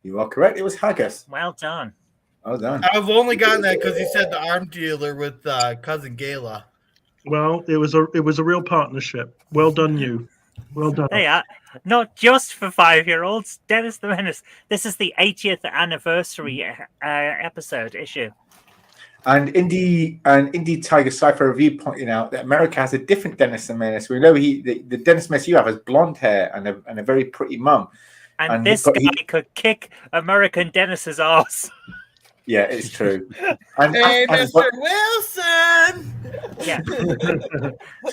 You are correct. It was haggis. Well done. Well done. I've only gotten that because he said the arm dealer with cousin Gala. Well, it was a real partnership. Well done, you. Well done. They are not just for 5-year-olds. Dennis the Menace. This is the 80th anniversary episode issue. And Indie Tiger Cypher Review pointing out that America has a different Dennis the Menace. We know the Dennis Menace you have has blonde hair and a very pretty mum. And this guy could kick American Dennis's ass. Yeah, it's true. And, Hey, and- Mr. Wilson! Yeah.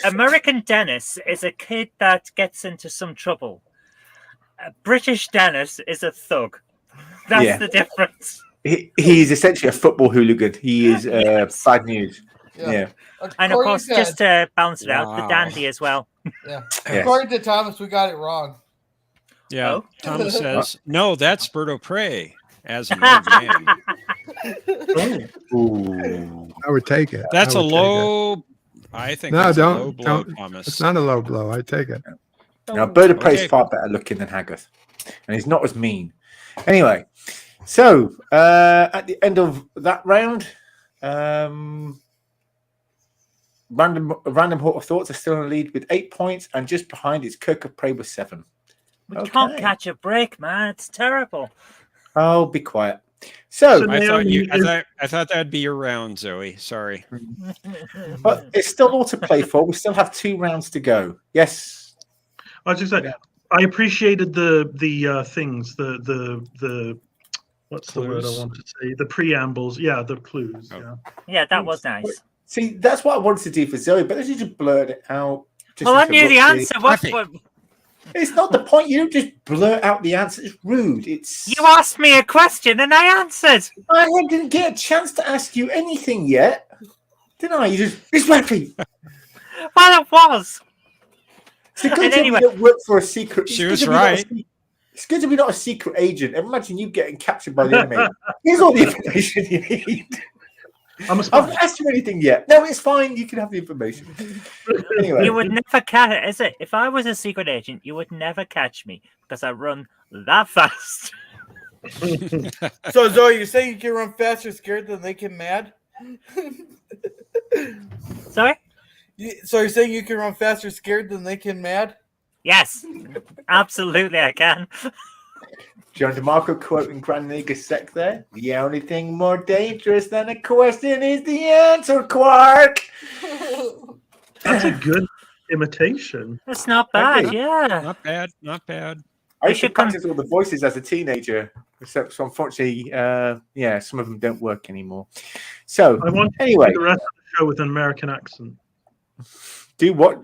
American Dennis is a kid that gets into some trouble. British Dennis is a thug. That's Yeah. the difference. he's essentially a football hooligan. He is Yes. bad news. Yeah. And of course, According just to balance it out, the Wow. dandy as well. yeah. Yes. According to Thomas, we got it wrong. Yeah. Oh. Thomas says, no, that's Berto Prey as an old man. Ooh. I would take it. That's I a would take it. low. I think No, that's a don't- low blow, don't- Thomas. It's not a low blow. I take it. Now, Bird of Prey is Okay. far better looking than Haggith, and he's not as mean. Anyway, so at the end of that round, Random Hort of Thoughts are still in the lead with 8 points, and just behind is Kirk of Prey with 7. We Okay. can't catch a break, man. It's terrible. Oh, be quiet. So, I thought Naomi, I thought that'd be your round, Zoe. Sorry. but it's still all to play for. We still have 2 rounds to go. Yes. I was just saying, Yeah. I appreciated the things, the what's the word I Clues? want to say? The preambles. Yeah, the clues. Oh. Yeah. Yeah, that was nice. See, that's what I wanted to do for Zoe, but I just blurred it out. Just Well, I knew the interrupt you. answer. What? Happy. It's not the point. You don't just blurt out the answer. It's rude. It's. You asked me a question and I answered. I didn't get a chance to ask you anything yet, did I? You just. It's Rappy. Well, it was. It's good And to anyway- we don't work for a secret. She it's was good to be not a right. se- It's good to be not a secret agent. Imagine you getting captured by the enemy. Here's all the information you need. I'm a I've spy. not asked you anything yet. No, it's fine. You can have the information. Anyway, You would never catch. Is it? If I was a secret agent, you would never catch me because I run that fast. So Zoe, you're saying you can run faster scared than they can mad? Sorry. So you're saying you can run faster scared than they can mad? Yes, absolutely, I can. John DeMarco quoting Grand Nigger Sec there. The only thing more dangerous than a question is the answer, Quark. That's a good imitation. That's not bad. Okay. Yeah. Not bad. Not bad. I You used to should come- practice all the voices as a teenager, except so unfortunately, yeah, some of them don't work anymore. So I want anyway, the rest of the show with an American accent. do what?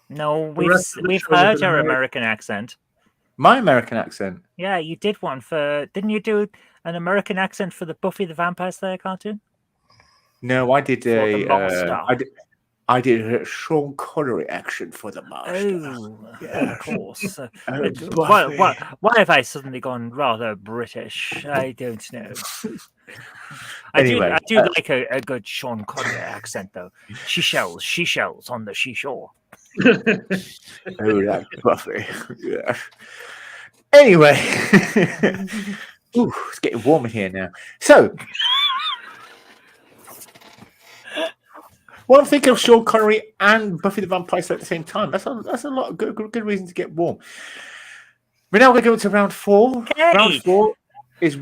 No, The rest of the we've show was heard an your American- American accent. My American accent. Yeah, you did one for. Didn't you do an American accent for the Buffy the Vampire Slayer cartoon? No, I did the Master. I did a Sean Connery action for the Master. Oh, Yeah. of course. Oh, Why have I suddenly gone rather British? I don't know. Anyway, I do like a good Sean Connery accent, though. She shells on the seashore. Oh, that Buffy. Yeah. Anyway, ooh, it's getting warm in here now. So, well, I'm thinking of Sean Connery and Buffy the Vampire Slayer at the same time. That's a lot of good reason to get warm. We're now going to go to round 4. Okay. Round 4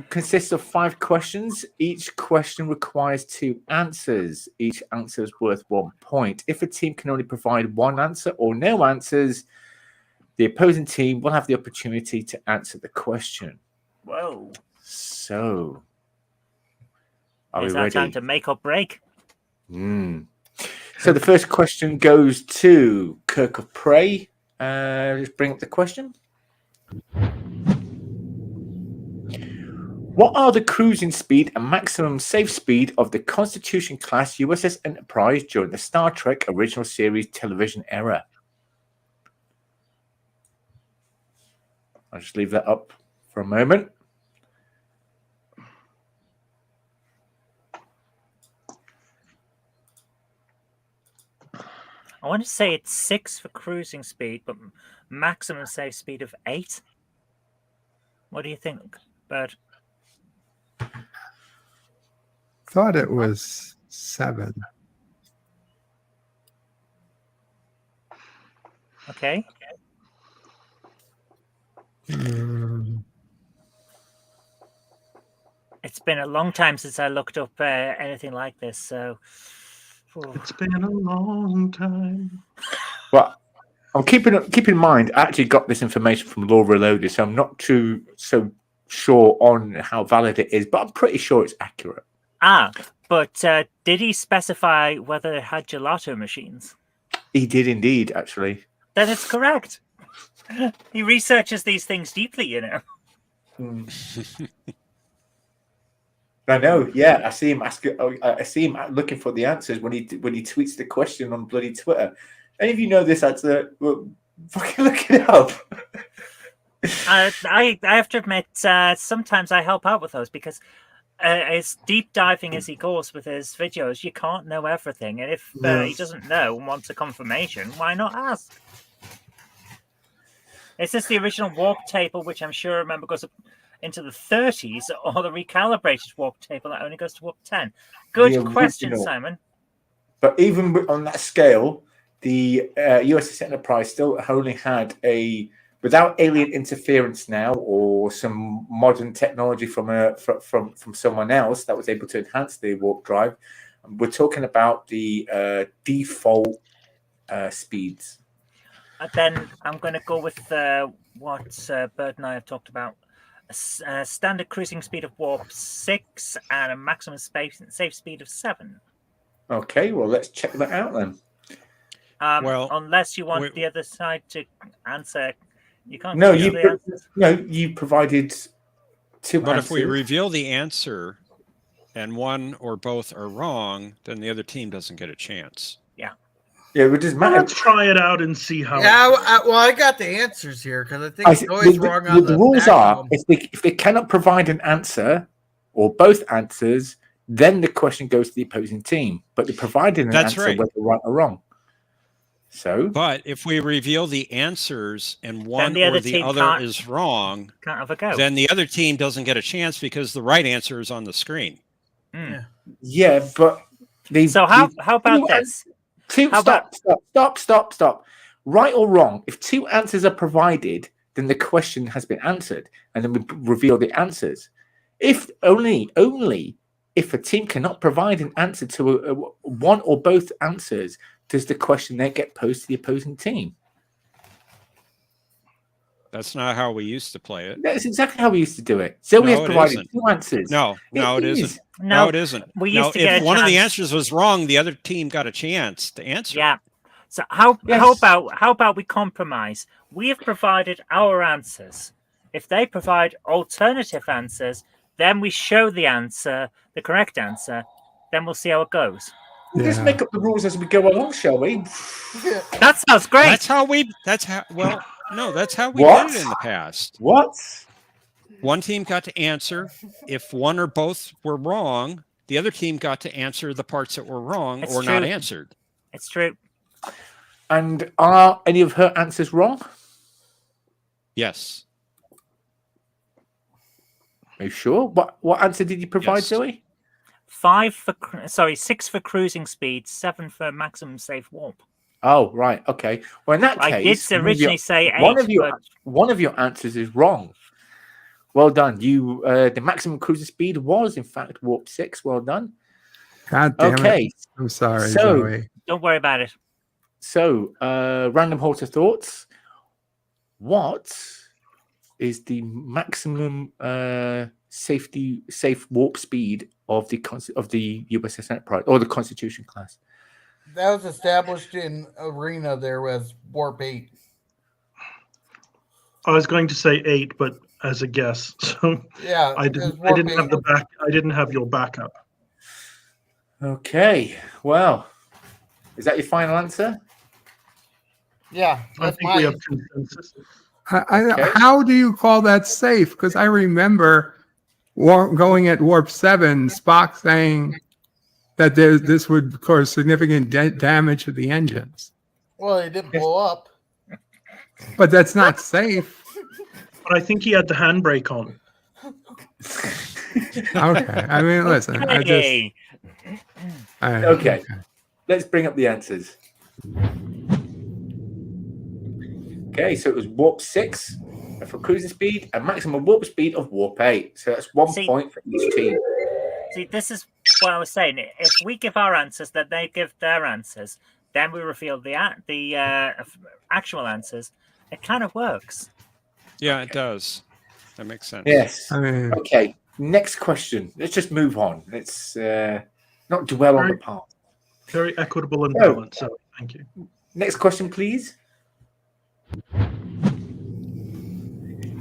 consists of 5 questions. Each question requires 2 answers. Each answer is worth 1 point. If a team can only provide 1 answer or no answers, the opposing team will have the opportunity to answer the question. Whoa. So, are Is we that ready? time to make or break? So the first question goes to Kirk of Prey. Just bring up the question. What are the cruising speed and maximum safe speed of the Constitution-class USS Enterprise during the Star Trek original series television era? I'll just leave that up for a moment. I want to say it's 6 for cruising speed, but maximum safe speed of 8. What do you think, Bird? Thought it was 7. Okay. It's been a long time since I looked up anything like this, so. It's been a long time. Well, I'm keep in mind, I actually got this information from Law Reloaded, so I'm not too sure on how valid it is, but I'm pretty sure it's accurate. But did he specify whether it had gelato machines? He did indeed, actually. Then it's correct. He researches these things deeply, you know. I know, yeah. I see him asking. I see him looking for the answers when he tweets the question on bloody Twitter. Any of you know this answer? Well, fucking look it up. I have to admit, sometimes I help out with those because as deep diving as he goes with his videos, you can't know everything. And if he doesn't know and wants a confirmation, why not ask? Is this the original warp table, which I'm sure remember goes up into the 30s, or the recalibrated warp table that only goes to warp 10? Good question, original. Simon. But even on that scale, the USS Enterprise still only had without alien interference now, or some modern technology from someone else that was able to enhance the warp drive. We're talking about the default speeds. Then I'm going to go with what Bird and I have talked about. A standard cruising speed of warp 6 and a maximum safe speed of 7. Okay, well, let's check that out then. Unless you want the other side to answer You can't No, choose you the answers. you provided two But answers. if we reveal the answer and one or both are wrong, then the other team doesn't get a chance. Yeah, it doesn't Well, matter. let's try it out and see how. Yeah, it I got the answers here because I think it's always wrong on the rules are maximum. if they cannot provide an answer or both answers, then the question goes to the opposing team. But they provided an That's answer right. whether right or wrong. So But if we reveal the answers and one the other or the team other can't- is wrong, Can't have a go. then the other team doesn't get a chance because the right answer is on the screen. yeah, but they. So how about this? How Stop. Right or wrong? If two answers are provided, then the question has been answered, and then we reveal the answers. If only if a team cannot provide an answer to one or both answers, does the question then get posed to the opposing team? That's not how we used to play it. That's exactly how we used to do it. Zoe has No, it provided isn't. two answers. No, it is. isn't. No, No, it isn't. we No, used to get if a one of the chance. answers was wrong, the other team got a chance to answer. Yeah. So how Yes. about we compromise? We have provided our answers. If they provide alternative answers, then we show the answer, the correct answer. Then we'll see how it goes. We'll just make up the rules as we go along, shall we? That sounds great. That's how we did it in the past. What? One team got to answer. If one or both were wrong, the other team got to answer the parts that were wrong It's or not true. answered. It's true. And are any of her answers wrong? Yes. Are you sure? What answer did you provide, Yes. Zoe? 6 for cruising speed, 7 for maximum safe warp. Oh, right. Okay. Well, in that I case, did originally say 8. one of your answers is wrong. Well done. You the maximum cruising speed was in fact warp 6. Well done. God damn Okay. it. I'm sorry, So- Joey. Don't worry about it. So, random halter thoughts. What is the maximum safe warp speed of the USS Enterprise or the Constitution class? That was established in Arena. There was warp 8. I was going to say 8, but as a guess, so Yeah, I it was didn't. I warp didn't have 8. the back. I didn't have your backup. Okay. Well, is that your final answer? Yeah, I that's think we mine. have consensus. Okay. How do you call that safe? Because I remember going at warp 7, Spock saying that this would cause significant damage to the engines. Well, it didn't blow up. But that's not safe. But I think he had the handbrake on. Okay. I mean, listen. Hey. Okay. Let's bring up the answers. Okay, so it was warp 6 for cruising speed and maximum warp speed of warp 8. So that's 1 See- point for each team. See, this is what I was saying. If we give our answers, then they give their answers. Then we reveal the actual answers. It kind of works. Yeah, it does. That makes sense. Yes. I mean, Okay. Next question. Let's just move on. Let's not dwell on the past. Very equitable and Oh. balanced. So thank you. Next question, please.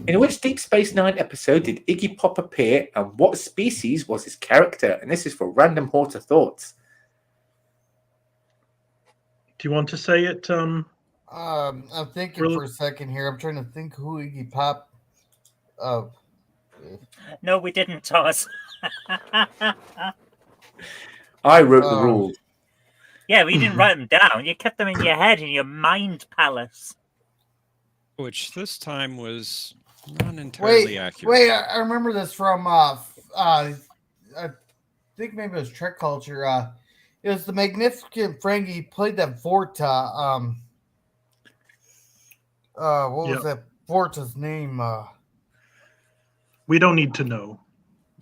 In which Deep Space Nine episode did Iggy Pop appear, and what species was his character? And this is for random Horta thoughts. Do you want to say it? I'm thinking Really? for a second here. I'm trying to think who Iggy Pop. No, we didn't, Thomas. I wrote the Oh. rules. Yeah, but you didn't write them down. You kept them in your head, in your mind palace. Which this time was not entirely accurate. Wait! I remember this from. I think maybe it was Trek Culture. It was the Magnificent Frank. He played that Vorta. What was that Vorta's name? We don't need to know.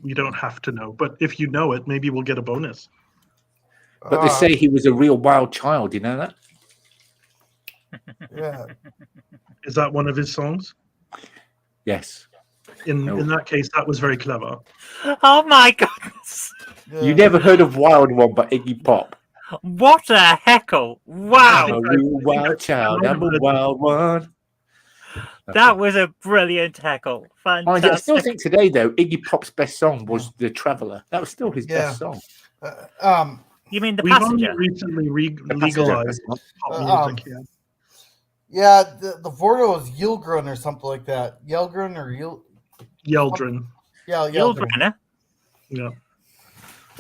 We don't have to know. But if you know it, maybe we'll get a bonus. But they say he was a real wild child. You know that? Yeah. Is that one of his songs? Yes. In No. in that case, that was very clever. Oh my goodness! You never heard of Wild One by Iggy Pop? What a heckle! I'm Wow! a real wild child. I'm a wild one. That was a brilliant heckle. Mind you, I still Fantastic. think today, though, Iggy Pop's best song was "The Traveller." That was still his Yeah. best song. You mean the We've only passenger? recently The Passenger, legalized that's not- pop music. Yeah, the Vorto was Yilgren or something like that. Yelgren or Yeldrin. Yeah, You'll Yelgren. Brenner. Yeah.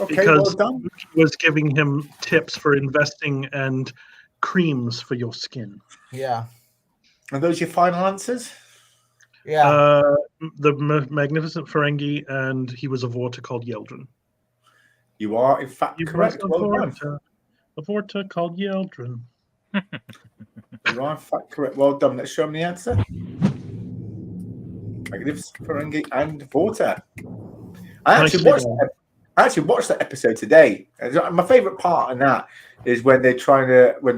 Okay, Because well done. he was giving him tips for investing and creams for your skin. Yeah, Are those your final answers? yeah. The Magnificent Ferengi, and he was a Vorta called Yeldrin. You are, in fact, He correct. was Well done. a Vorta called Yeldrin. You are, in fact, correct. Well done. Let's show them the answer. Magnificent Ferengi and Vorta. I actually watched that episode today. My favorite part in that is when they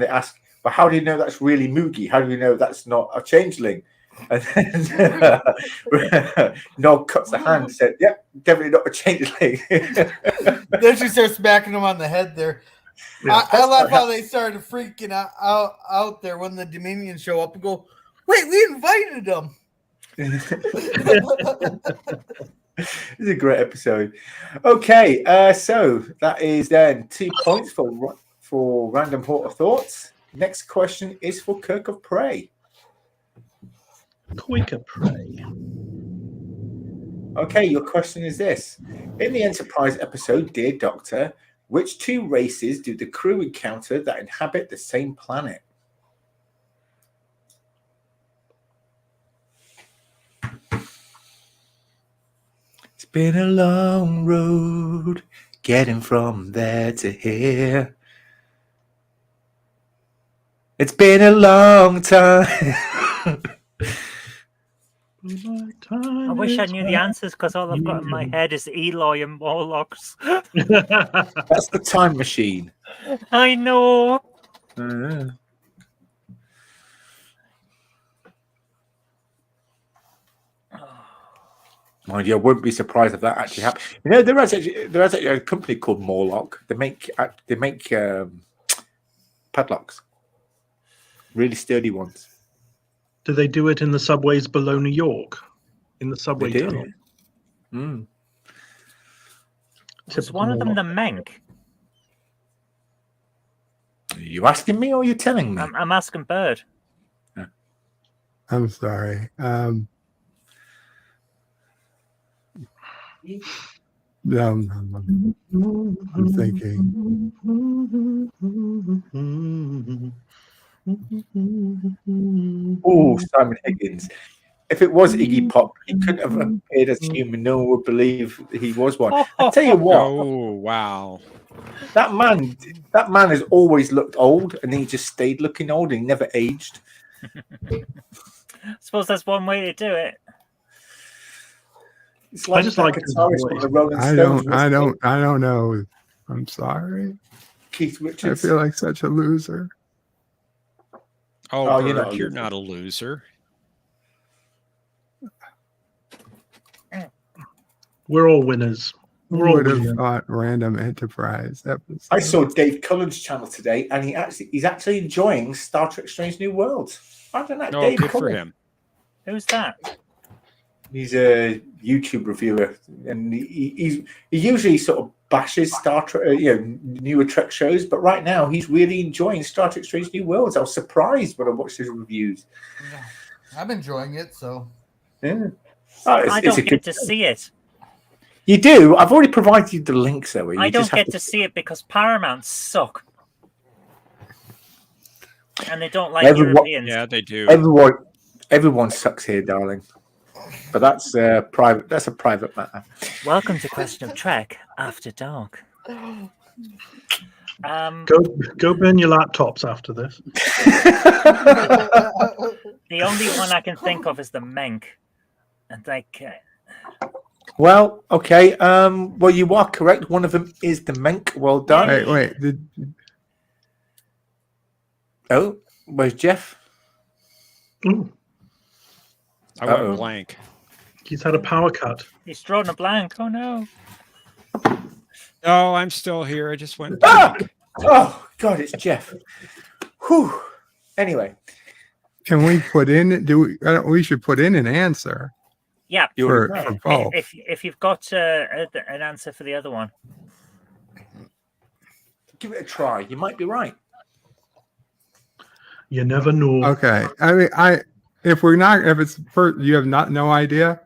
ask, "But how do you know that's really Moogie? How do you know that's not a changeling?" And then Nog cuts the hand and said, "Yep, definitely not a changeling." Then she starts smacking him on the head there. Yeah. I love how they started freaking out there when the Dominions show up and go, "Wait, we invited them." It's a great episode. Okay, so that is then 2 points for Random Port of Thoughts. Next question is for Kirk of Prey. Quaker Prey. Okay, your question is this. In the Enterprise episode, Dear Doctor, which two races do the crew encounter that inhabit the same planet? It's been a long road getting from there to here. It's been a long time. I wish I knew the answers because all I've got in my head is Eloy and Morlocks. That's the time machine. I know. Mind you, I wouldn't be surprised if that actually happened. You know, there is actually a company called Morlock. They make padlocks, really sturdy ones. Do they do it in the subways below New York? In the subway They do. tunnel? Mm. Was one of them the Menk? Are you asking me or are you telling me? I'm asking Bird. I'm sorry. No, I'm thinking. Oh, Simon Higgins. If it was Iggy Pop, he couldn't have appeared as human. No one would believe he was one. I tell you what, Oh, wow. that man has always looked old, and he just stayed looking old, and he never aged. I suppose that's one way to do it. It's like I just that like his guitarist voice. from the Rolling I Stones. don't know. I'm sorry. Keith I Richards. feel like such a loser. Oh, you're Bird, not a you're loser. not a loser. We're all winners. Who We're all would have winners. thought Random Enterprise episode? I saw Dave Cullen's channel today, and he's actually enjoying Star Trek: Strange New Worlds. I don't know, Oh, Dave good for Cullen. him. Who's that? He's a YouTube reviewer, and he usually sort of bashes Star Trek, newer Trek shows. But right now, he's really enjoying Star Trek: Strange New Worlds. I was surprised when I watched his reviews. I'm enjoying it, so. Yeah, I don't get to see it. You do. I've already provided you the links, though. I don't get to see it because Paramount suck. And they don't like Europeans. Yeah, they do. Everyone sucks here, darling. But that's private. That's a private matter. Welcome to Question of Trek After Dark. Go burn your laptops after this. The only one I can think of is the Menk. And like, Well, okay. Well, you are correct. One of them is the Menk. Well done. Wait. Oh, where's Jeff? Ooh, I went Uh-oh. blank. he's had a power cut. he's drawn a blank. Oh no. No, I'm still here. I just went Ah! blank. Oh God, it's Jeff. Whew. Anyway, Can we put in? We should put in an answer Yeah. You for already know. both. If you've got an answer for the other one. Give it a try. You might be right. You never know. Okay. I mean, if it's you have no idea.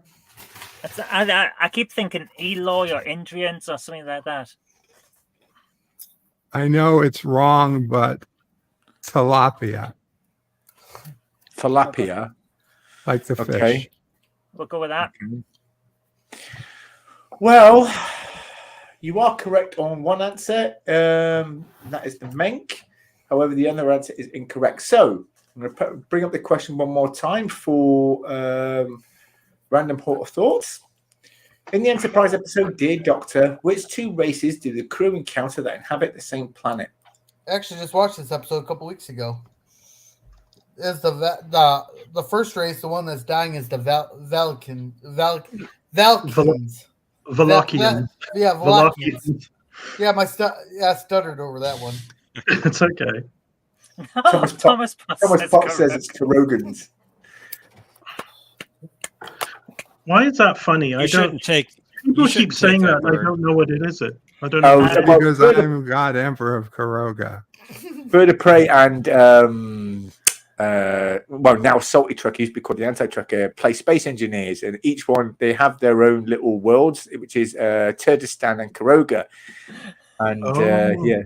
I keep thinking Eloy or Indrians or something like that. I know it's wrong, but tilapia, Tilapia. like the Okay. fish. We'll go with that. Well, you are correct on one answer. That is the menk. However, the other answer is incorrect. So I'm going to bring up the question one more time for random port of thoughts. In the Enterprise episode, Dear Doctor, which two races do the crew encounter that inhabit the same planet? Actually, just watched this episode a couple weeks ago. Is the first race, the one that's dying, is the Valkyns. Valakian. Yeah, Valakians. Yeah, I stuttered over that one. It's okay. Thomas Potts says it's Karogans. Why is that funny? You shouldn't take. People you keep shouldn't saying take that. that I word. don't know what it is. I don't know. Oh, Because I'm God Emperor of Karoga. Bird of Prey and now Salty Truck used to be called the Anti-Trucker, play space engineers, and each one they have their own little worlds, which is Turdistan and Karoga, and yeah,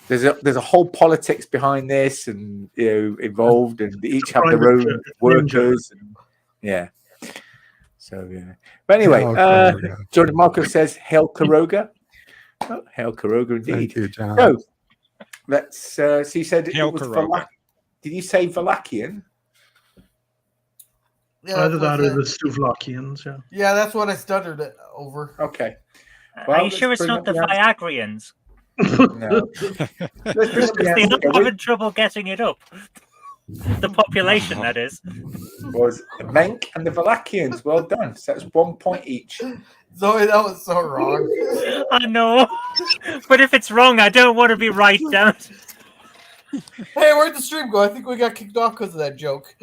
there's a whole politics behind this, and involved, and they each have their own workers, and, yeah. So yeah, but anyway, Jordan Marco says Hail Karoga. Oh, Hail Karoga indeed. Thank you, John. So let's. So you said Hail it was Karoga. Did you say Valakian? Yeah, Either that or the Suvlakians. Yeah. Yeah, that's what I stuttered over. Okay. Are you sure it's not the Viagrians? No. Because they're not having trouble getting it up. The population, that is. Was the Menk and the Valakians. Well done. So that's 1 point each. Zoe, that was so wrong. I know. But if it's wrong, I don't want to be right, damn it. Hey, where'd the stream go? I think we got kicked off because of that joke.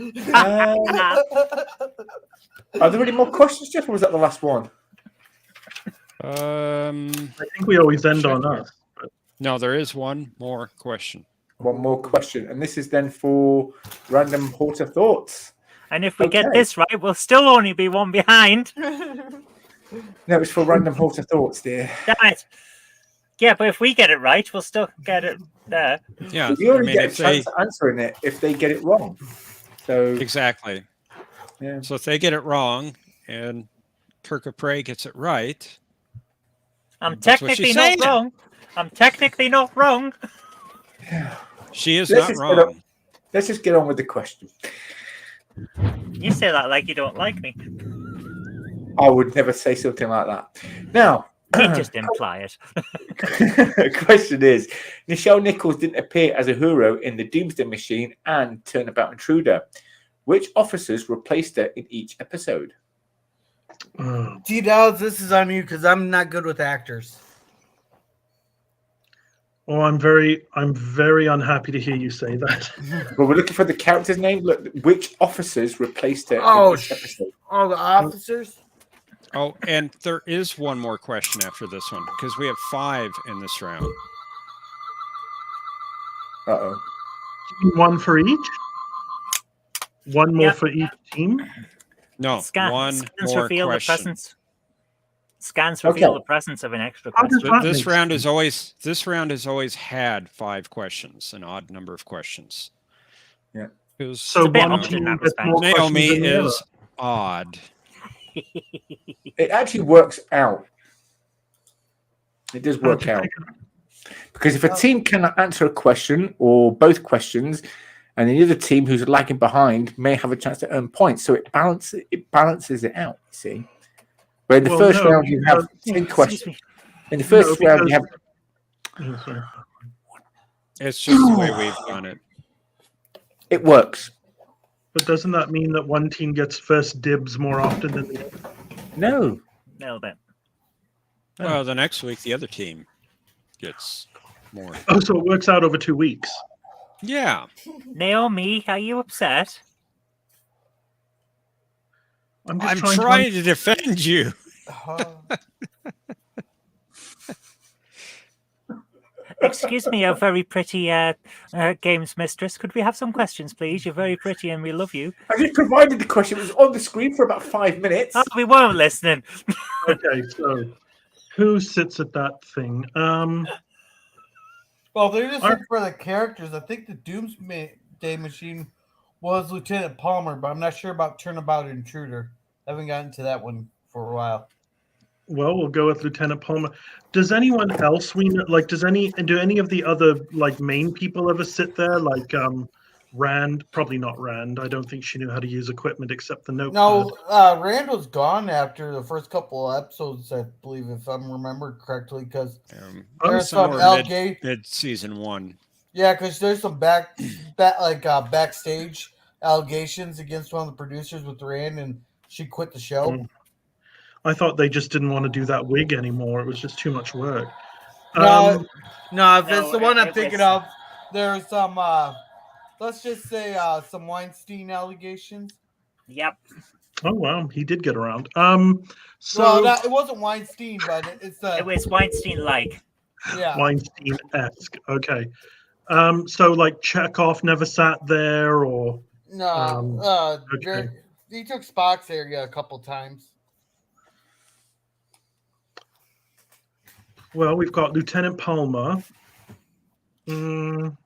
Are there any more questions, Jeff, or was that the last one? I think we always end on us. No, there is one more question. One more question. And this is then for random Porter thoughts. And if we get this right, we'll still only be one behind. No, it's for random Porter thoughts, dear. Damn it. Yeah, but if we get it right, we'll still get it there. Yeah, You only get a chance to answering it if they get it wrong. So exactly. Yeah. So if they get it wrong and Kirk of Prey gets it right, I'm that's what technically she's not saying. wrong. I'm technically not wrong. She is Let's not just wrong. Let's just get on with the question. You say that like you don't like me. I would never say something like that. Now, You just imply it. the question is, Nichelle Nichols didn't appear as a hero in the Doomsday Machine and Turnabout Intruder. Which officers replaced her in each episode? T-Dowds, this is on you because I'm not good with actors. Oh, I'm very unhappy to hear you say that. Well, we're looking for the character's name. Look, which officers replaced her Oh, in each episode? All the officers? Oh, and there is one more question after this one because we have 5 in this round. Uh-oh. One for each? One more for each team? No, one Scans more reveal question. the presence. Scans reveal the presence of an extra question. This round is always had 5 questions, an odd number of questions. Yeah. So one team gets more Naomi questions than the is odd. It actually works out. It does work out. Because if a team cannot answer a question or both questions, and the other team who's lagging behind may have a chance to earn points, so it balances it out. You see, but in the first round you have 10 questions. In the first round you have. It's just the way we've done it. It works. But doesn't that mean that one team gets first dibs more often than the other? No. A little bit. Well, the next week the other team gets more. Oh, so it works out over 2 weeks. Yeah. Naomi, are you upset? I'm just I'm trying to defend you. Excuse me, a very pretty games mistress. Could we have some questions, please? You're very pretty and we love you. I just provided the question. It was on the screen for about 5 minutes. Oh, we weren't listening. Okay, so who sits at that thing? Well, they're just looking for the characters. I think the Doomsday Machine was Lieutenant Palmer, but I'm not sure about Turnabout Intruder. I haven't gotten to that one for a while. Well, we'll go with Lieutenant Palmer. Does anyone else do any of the other like main people ever sit there? Like Rand, probably not Rand. I don't think she knew how to use equipment except the notepad. No, Rand was gone after the first couple of episodes, I believe, if I'm remembered correctly, because there's some mid season 1. Yeah, because there's some backstage allegations against one of the producers with Rand, and she quit the show. I thought they just didn't want to do that wig anymore. It was just too much work. No, if it's the one I'm thinking of, there's some, let's just say, some Weinstein allegations. Yep. Oh wow, he did get around. So it wasn't Weinstein, but it was Weinstein-like. Yeah. Weinstein-esque. Okay. So like Chekhov never sat there, or no? Okay. He took Spock's area a couple times. Well, we've got Lieutenant Palmer. Maybe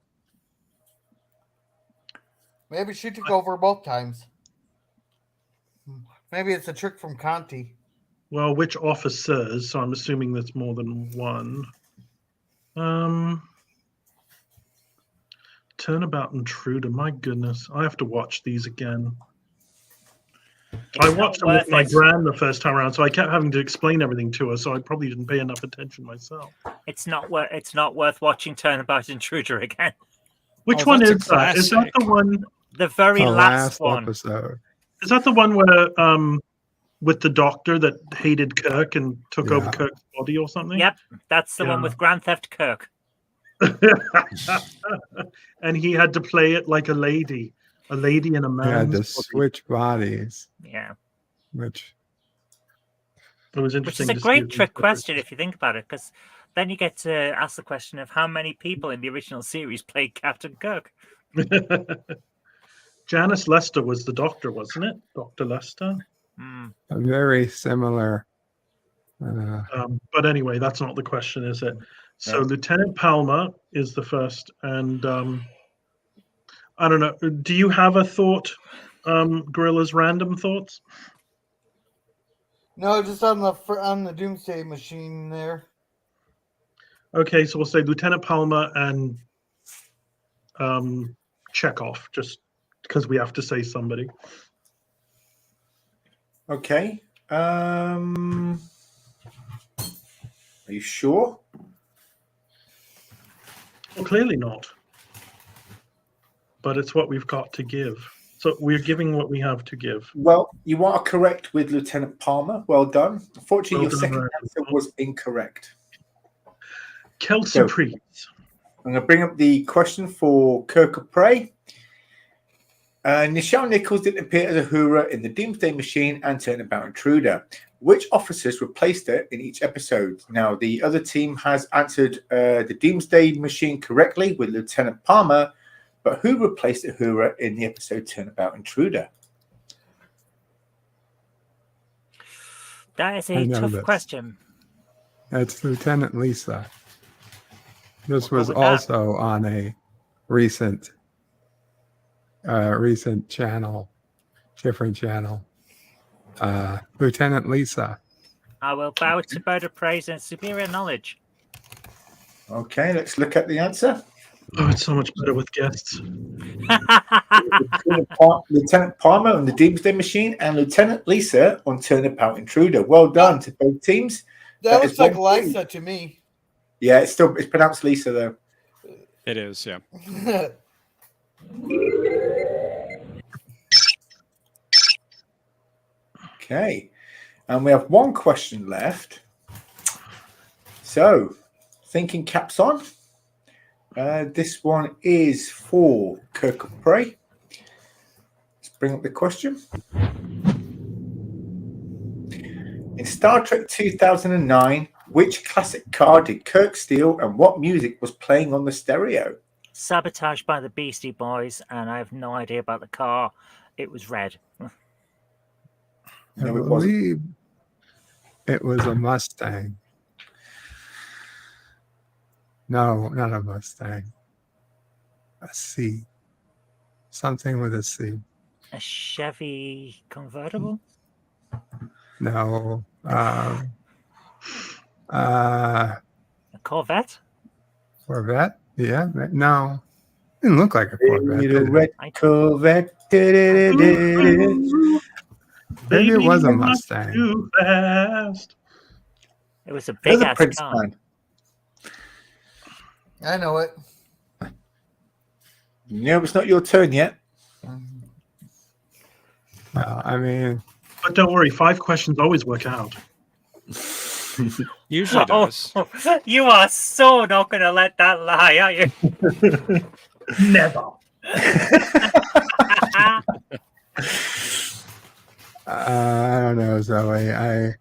she took over both times. Maybe it's a trick from Conti. Well, which officers? So I'm assuming there's more than one. Turnabout Intruder. My goodness, I have to watch these again. I watched them with my gran the first time around, so I kept having to explain everything to her. So I probably didn't pay enough attention myself. It's not worth watching Turnabout Intruder again. Which one is that? Is that the one? The very last one. Episode. Is that the one where with the doctor that hated Kirk and took over Kirk's body or something? Yep, that's the one with Grand Theft Kirk. And he had to play it like a lady and a man. He had to switch bodies. Yeah. Which it was interesting. Which is a great trick question if you think about it, because then you get to ask the question of how many people in the original series played Captain Kirk. Janice Lester was the doctor, wasn't it? Dr. Lester. A very similar. But anyway, that's not the question, is it? So Lieutenant Palmer is the first, and I don't know. Do you have a thought, Gorilla's random thoughts? No, just on the Doomsday Machine there. Okay, so we'll say Lieutenant Palmer and Chekhov, just because we have to say somebody. Okay. Are you sure? Well, clearly not. But it's what we've got to give. So we're giving what we have to give. Well, you are correct with Lieutenant Palmer. Well done. Unfortunately, your second answer was incorrect. Kelsey Priest. I'm going to bring up the question for Kirk of Prey. Nichelle Nichols didn't appear as Uhura in the Doomsday Machine and Turnabout Intruder. Which officers replaced her in each episode? Now, the other team has answered the Doomsday Machine correctly with Lieutenant Palmer, but who replaced Uhura in the episode Turnabout Intruder? That is a tough question. That's Lieutenant Lisa. This was also on a recent channel, different channel. Lieutenant Lisa. I will bow to both of praise and superior knowledge. Okay, let's look at the answer. Oh, it's so much better with guests. Lieutenant Palmer on the Doomsday Machine and Lieutenant Lisa on Turnabout Intruder. Well done to both teams. That looks like Lisa to me. Yeah, it's pronounced Lisa though. It is, yeah. Okay, and we have one question left. So, thinking caps on. This one is for Kirk of Prey. Let's bring up the question. Star Trek 2009, which classic car did Kirk steal and what music was playing on the stereo? Sabotage by the Beastie Boys, and I have no idea about the car. It was red. I No, it wasn't. believe it was a Mustang. No, not a Mustang. A C. Something with a C. A Chevy convertible? No. A Corvette? Corvette? Yeah. No. Didn't look like a Corvette. Little Did it? red Corvette. Maybe it was a you're not Mustang. Too fast. It was a There's big a ass Prince car. fan. I know it. No, it's not your turn yet. Well, I mean, But don't worry, 5 questions always work out. Usually does. You are so not going to let that lie, are you? Never. I don't know, Zoe.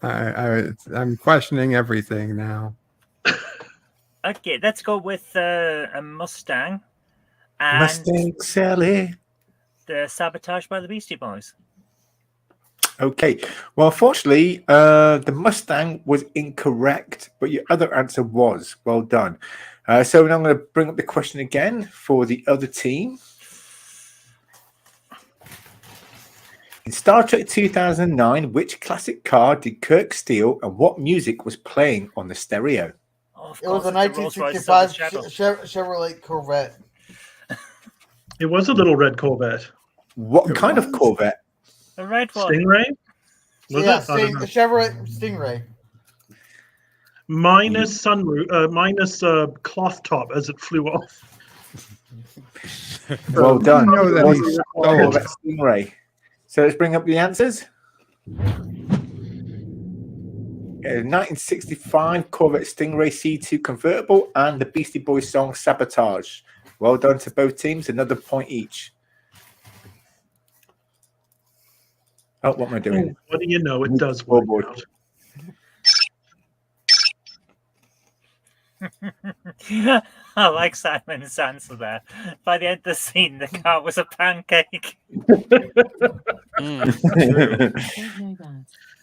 I'm questioning everything now. Okay, let's go with a Mustang. And Mustang Sally. the Sabotage by the Beastie Boys. Okay. Well, unfortunately, the Mustang was incorrect, but your other answer was. Well done. So now I'm going to bring up the question again for the other team. In Star Trek 2009, which classic car did Kirk steal and what music was playing on the stereo? Oh, of It was course, a it's the Rolls-Royce 1965 Silver Shadow. Chevrolet Corvette. It was a little red Corvette. What It kind of was? Corvette? The red one. Stingray? Was Yeah, it? I don't know. Chevrolet Stingray. Minus sunroof, minus cloth top as it flew off. Well done. know that It was he a stole Corvette Stingray. So let's bring up the answers. 1965 Corvette Stingray C2 convertible and the Beastie Boys song Sabotage. Well done to both teams. Another point each. Oh, what am I doing? What do you know? It does work Scoreboard. out. I like Simon's answer there. By the end of the scene, the car was a pancake.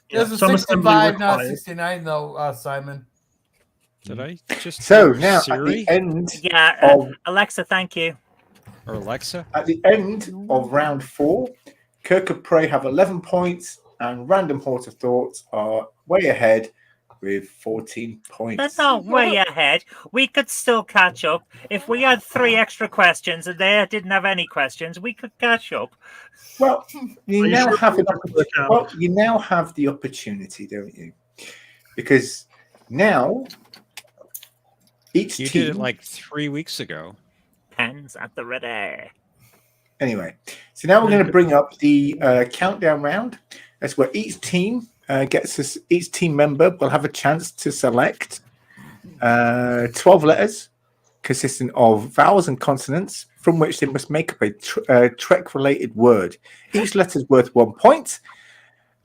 It was a Some assembly 65, not required. 69, though, Simon. Did I just So hear now at Siri the end Yeah, of Alexa, thank you. or Alexa? at the end of round 4, Kirk and Prey have 11 points, and Random Horse of Thoughts are way ahead with 14 points. That's not way ahead. We could still catch up. If we had 3 extra questions and they didn't have any questions, we could catch up. Well, you Are you now sure have an it'll work opportunity. out? Well, you now have the opportunity, don't you? Because now each You team. did it like 3 weeks ago. Pens at the ready. Anyway, so now we're going to bring up the countdown round. That's where each team each team member will have a chance to select 12 letters consisting of vowels and consonants from which they must make up a Trek-related word. Each letter is worth 1 point,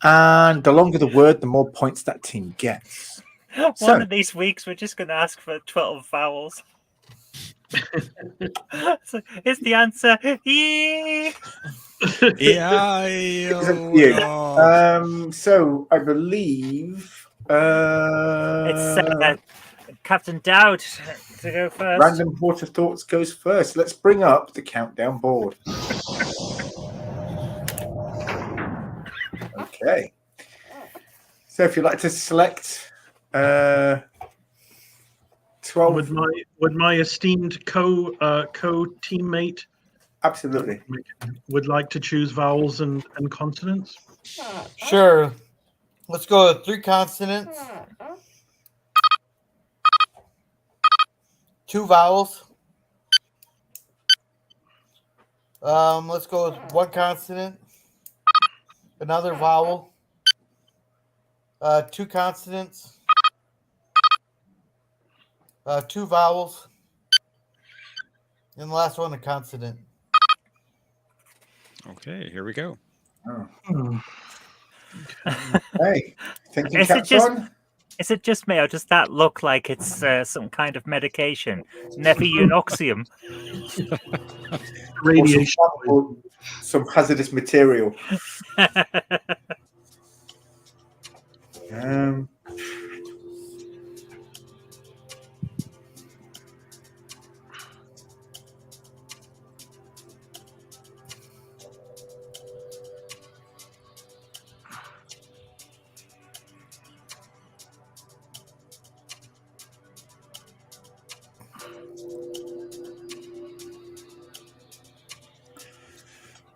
and the longer the word, the more points that team gets. One of these weeks, we're just going to ask for 12 vowels. So is the answer E? Yeah. It's up to you. So I believe It's Captain Dowd to go first. Random Horse of Thoughts goes first. Let's bring up the countdown board. Okay. So if you'd like to select 12. Would my esteemed co-teammate Absolutely. would like to choose vowels and consonants? Sure. Let's go with 3 consonants, 2 vowels. Let's go with 1 consonant, another vowel, 2 consonants, 2 vowels, and the last one a consonant. Okay, here we go. Oh. Hmm. Hey, thinking Is it caps just- on? Is it just me, or does that look like it's some kind of medication? Nepheunoxium. Radiation. Or some hazardous material. Um,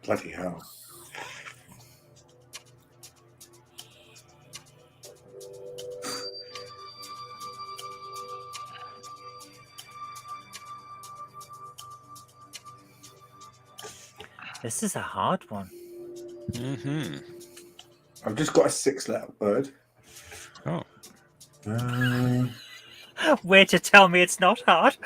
bloody hell. This is a hard one. Mm-hmm. I've just got a 6-letter word. Oh. Way to tell me it's not hard.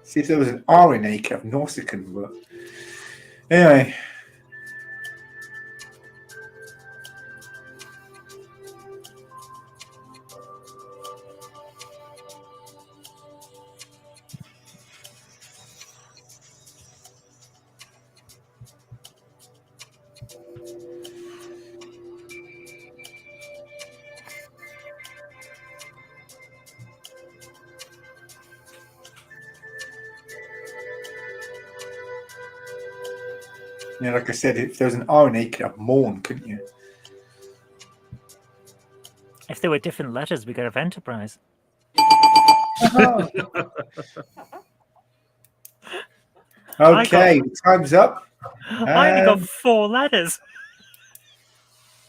See if there was an R in A, could have Nausicaan, but anyway. Yeah, like I said, if there was an R in A, you could have Morn, couldn't you? If there were different letters, we could have Enterprise. Okay, time's up. I only got 4 letters.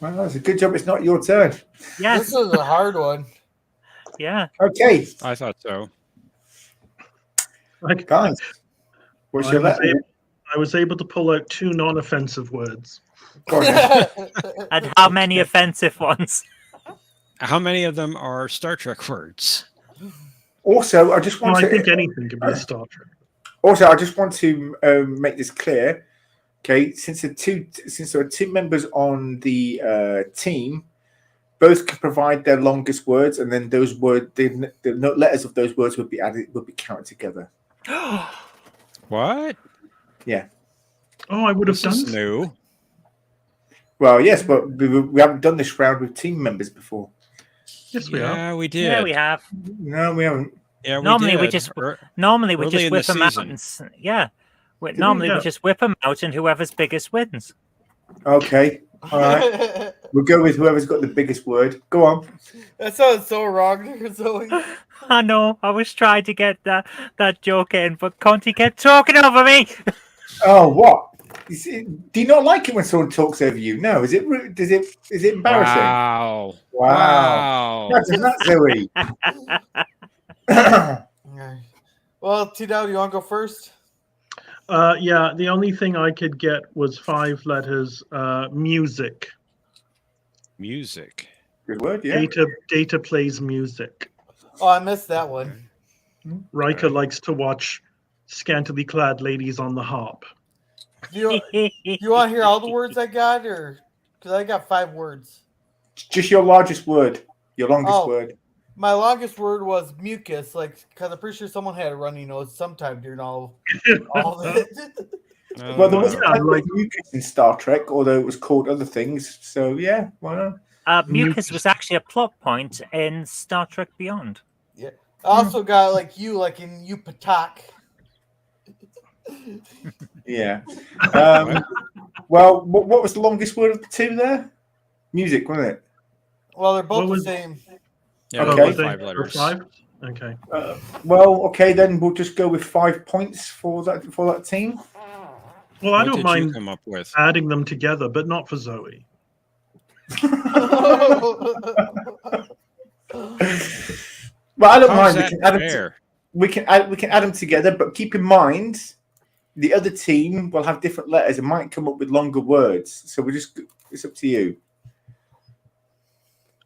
Well, it's a good job it's not your turn. Yes. This was a hard one. Yeah. Okay, I thought so. guys. What's your letter? I was able to pull out 2 non-offensive words. Go on, then. And how many offensive ones? How many of them are Star Trek words? Also, I just Well, want I think to. anything could be a Star Trek. Also, I just want to make this clear. Okay, since there are 2 members on the team, both can provide their longest words, and then those words, the letters of those words would be counted together. What? Yeah. Oh, I would have This done is so. new. Well, yes, but we haven't done this round with team members before. Yes, we are. Yeah, we did. Yeah, we have. No, we haven't. Yeah, we Normally we did. just- Er- Normally we Early just in the whip them out. season. And, yeah. we? Normally we Yeah. just whip them out, and whoever's biggest wins. Okay. All right. We'll go with whoever's got the biggest word. Go on. That sounds so wrong, Zoe. I know. I was trying to get that joke in, but Conti kept talking over me. Oh, what? Do you not like it when someone talks over you? No. Is it rude? Is it embarrassing? Wow. Wow. Imagine that, Zoe. Well, T-Dow, you want to go first? Yeah, the only thing I could get was 5 letters. Music. Music. Good word, yeah. Data plays music. Oh, I missed that one. Riker likes to watch scantily clad ladies on the harp. Do you want to hear all the words I got, or because I got 5 words? Just your largest word, your longest Oh. word. My longest word was mucus, because I'm pretty sure someone had a runny nose sometime during all of it. Well, there was Yeah, kind of like- mucus in Star Trek, although it was called other things. So yeah, why not? Mucus was actually a plot point in Star Trek Beyond. I also got like in you patak. Yeah. Well, what was the longest word of the 2 there? Music, wasn't it? Well, they're both What was- the same. Yeah, Okay. okay. was they- 5 or letters. 5? Okay. Well, okay, then we'll just go with 5 points for that team. Well, I What don't did mind you come up with? adding them together, but not for Zoe. Well, I don't How's mind. We that can add them. fair? We can add them together, but keep in mind, the other team will have different letters and might come up with longer words. So it's up to you.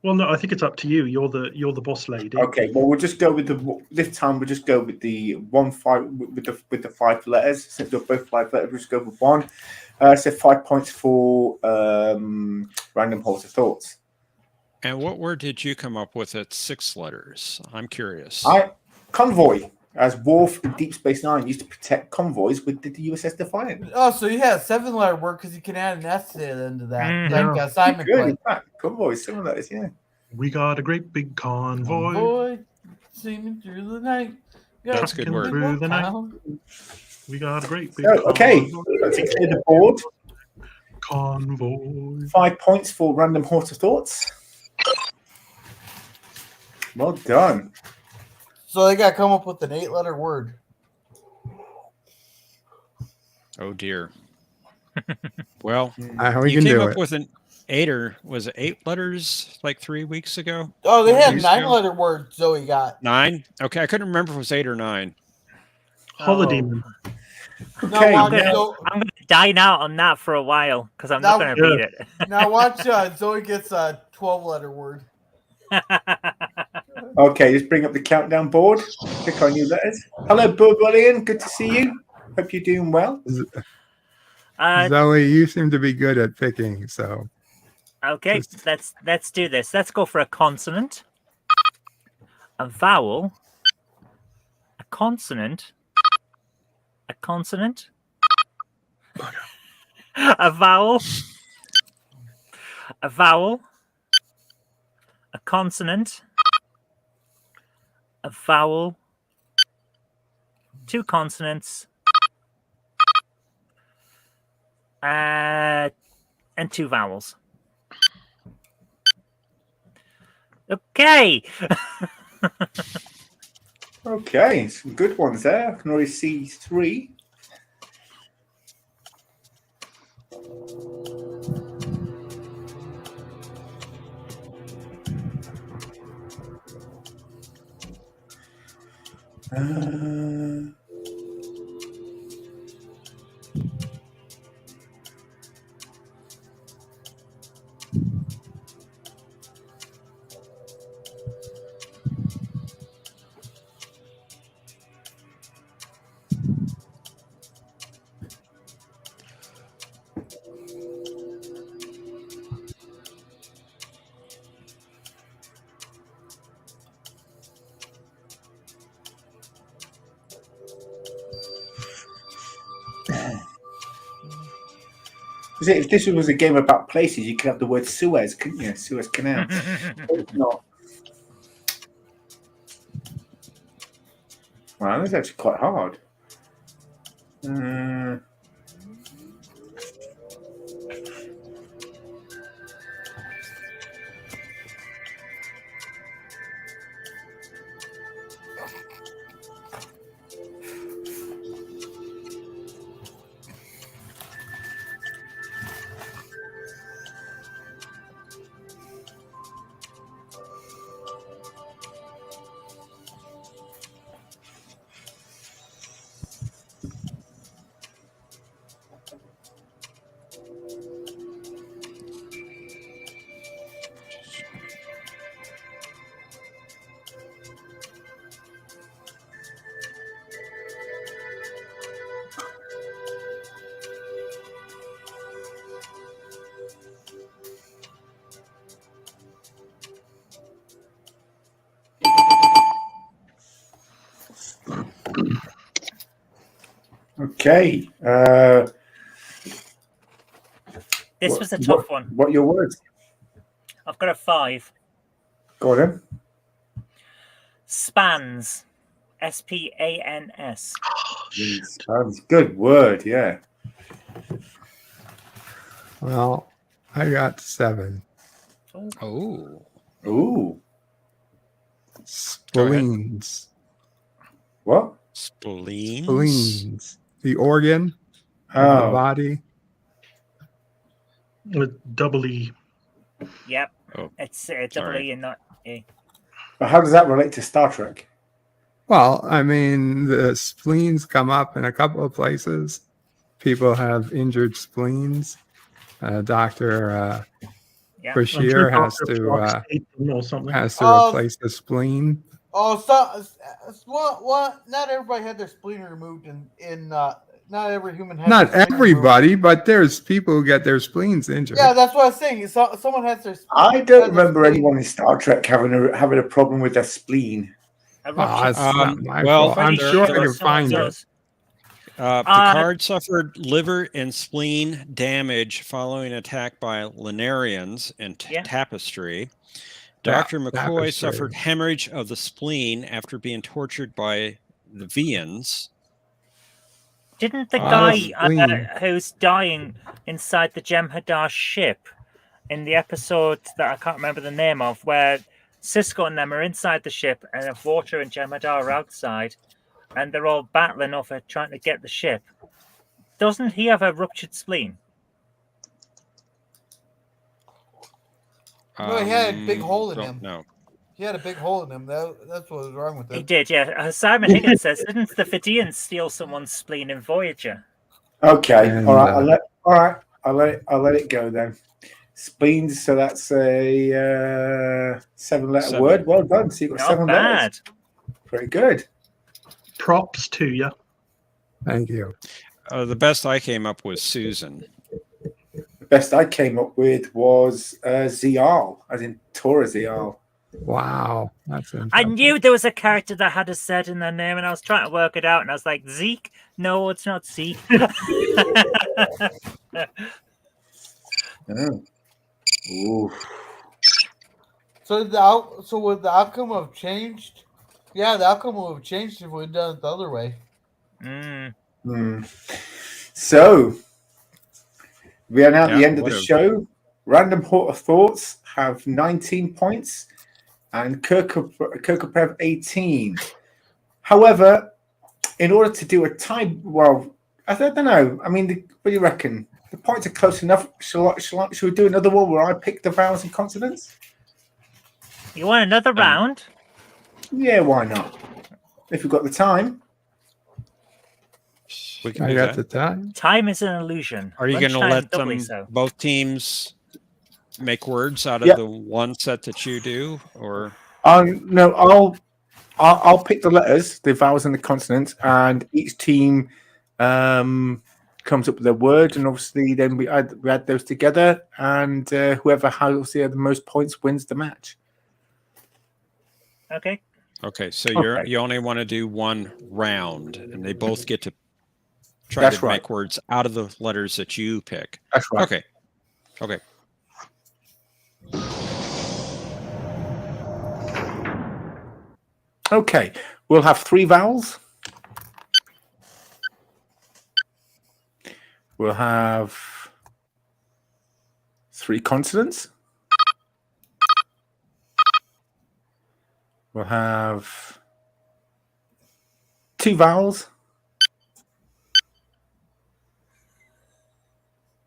Well, no, I think it's up to you. You're the boss lady. Okay, well, we'll just go with this time. We'll just go with the 1-5 with the 5 letters. Since they're both 5 letters, we'll just go with 1. So 5 points for random horse of thoughts. And what word did you come up with at 6 letters? I'm curious. Convoy, as Worf in Deep Space Nine used to protect convoys with the USS Defiant. Oh, so you had a 7-letter word because you can add an S to the end of that. Mm. Like Simon Good, Clay. in fact, convoy, 7 letters, yeah. We got a great big convoy. Boy, singing through the night. That's a good word. Through the night. We got a great big So, okay, convoy. let's clear the board. Convoy. 5 points for random horse of thoughts. Well done. So they got to come up with an 8-letter word. Oh dear. Well, We you can came do up it. with an 8 or was it 8 letters like 3 weeks ago? Oh, they had Years ago? 9-letter words Zoe got. 9? Okay, I couldn't remember if it was 8 or 9. Holiday. Oh. Okay, Now watch, now, I'm gonna dine out on that for a while because I'm not Now- gonna beat it. now watch Zoe gets a 12-letter word. okay, just bring up the countdown board. Click on new letters. Hello, Burbullion. Good to see you. Hope you're doing well. Zoe, you seem to be good at picking, so Okay, Just- let's do this. Let's go for a consonant, a vowel, a consonant, a consonant, a vowel, a vowel, a consonant, a vowel, 2 consonants, and 2 vowels. Okay. Okay, some good ones there. I can already see 3. If this was a game about places, you could have the word Suez, couldn't you? Suez Canal. It's not. Wow, that's actually quite hard. Okay. This was a tough one. What are your words? I've got a 5. Go on then. Spans. S-P-A-N-S. Sounds good word, yeah. well, I got 7. Oh. Ooh. Spleens. What? Spleens. Spleens. The organ of the Oh, body. With double E. Yep. Oh, It's double sorry. E and not E. but how does that relate to Star Trek? Well, I mean, the spleens come up in a couple of places. People have injured spleens. Dr. Yeah. I'm sure Bashir has Dr. to Fox ate them or something. replace the spleen. Oh, what? Not everybody had their spleen removed. Not every human has. Not their spleen everybody, but there's people who get their spleens injured. Yeah, that's what I was saying. Someone has their. I don't has their remember spleen. anyone in Star Trek having a problem with their spleen. A Oh, ruptured that's not spleen. my well, fault. I'm Pretty sure I sure can someone find it. does. Picard suffered liver and spleen damage following attack by Lunarians in Yeah. Tapestry. Yeah, Dr. McCoy Tapestry. suffered hemorrhage of the spleen after being tortured by the Vians. Didn't the Lot of guy spleen. who's dying inside the Jem'Hadar ship in the episode that I can't remember the name of, where Cisco and them are inside the ship and Water and Jem'Hadar are outside, and they're all battling over trying to get the ship. Doesn't he have a ruptured spleen? No, he had a big hole in him. No. He had a big hole in him. That's what was wrong with He him. did, yeah. Simon Higgins says, didn't the Fidians steal someone's spleen in Voyager? Okay, And, all right. I'll let it go then. Spleens. So that's a 7-letter Seven. word. Well done. So you've got Not 7 bad. letters. Very good. Props to you. Thank you. The best I came up with Susan. The best I came up with was Zial, as in Tora Zial. Wow, that's I impressive. knew there was a character that had a Z in their name, and I was trying to work it out, and I was like, Zeke? No, it's not Zeke. Oh. Ooh. So would the outcome have changed? Yeah, the outcome would have changed if we'd done it the other way. So we are now at the end of the would've. show. Random Thoughts have 19 points and Kirkoprev 18. However, in order to do a tie, well, I don't know. I mean, what do you reckon? The points are close enough. Should we do another one where I pick the vowels and consonants? You want another round? Yeah, why not? If we've got the time. We can I do got that. the time. Time is an illusion. Are you going to Lunchtime let doubly them, so. both teams make words out of Yep. the one set that you do? Or No, I'll pick the letters, the vowels and the consonants, and each team comes up with a word, and obviously then we add those together, and whoever has the most points wins the match. Okay. okay, so Okay. you only want to do one round, and they both get to try That's to right. make words out of the letters that you pick. That's right. Okay. Okay, we'll have 3 vowels. We'll have 3 consonants. We'll have 2 vowels.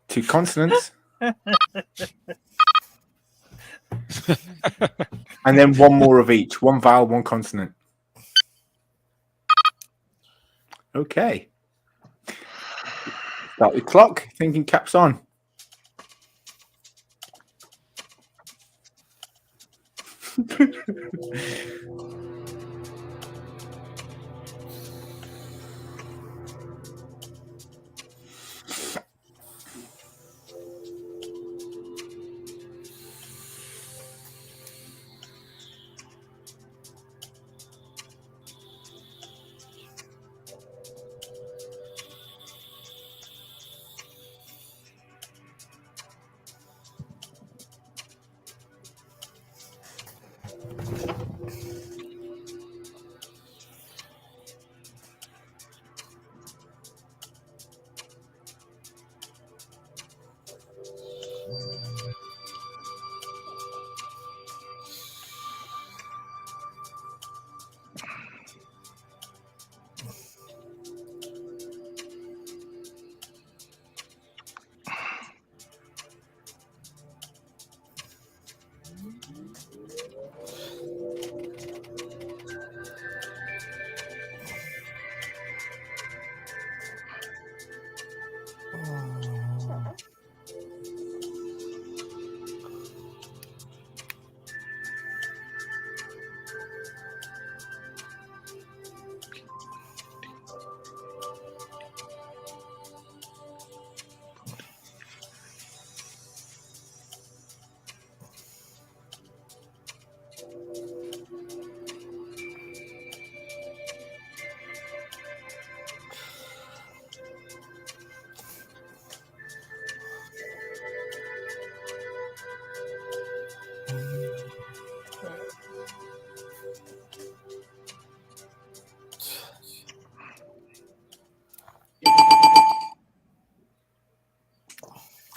2 consonants. And then 1 more of each. 1 vowel, 1 consonant. Okay. Start the clock. Thinking caps on.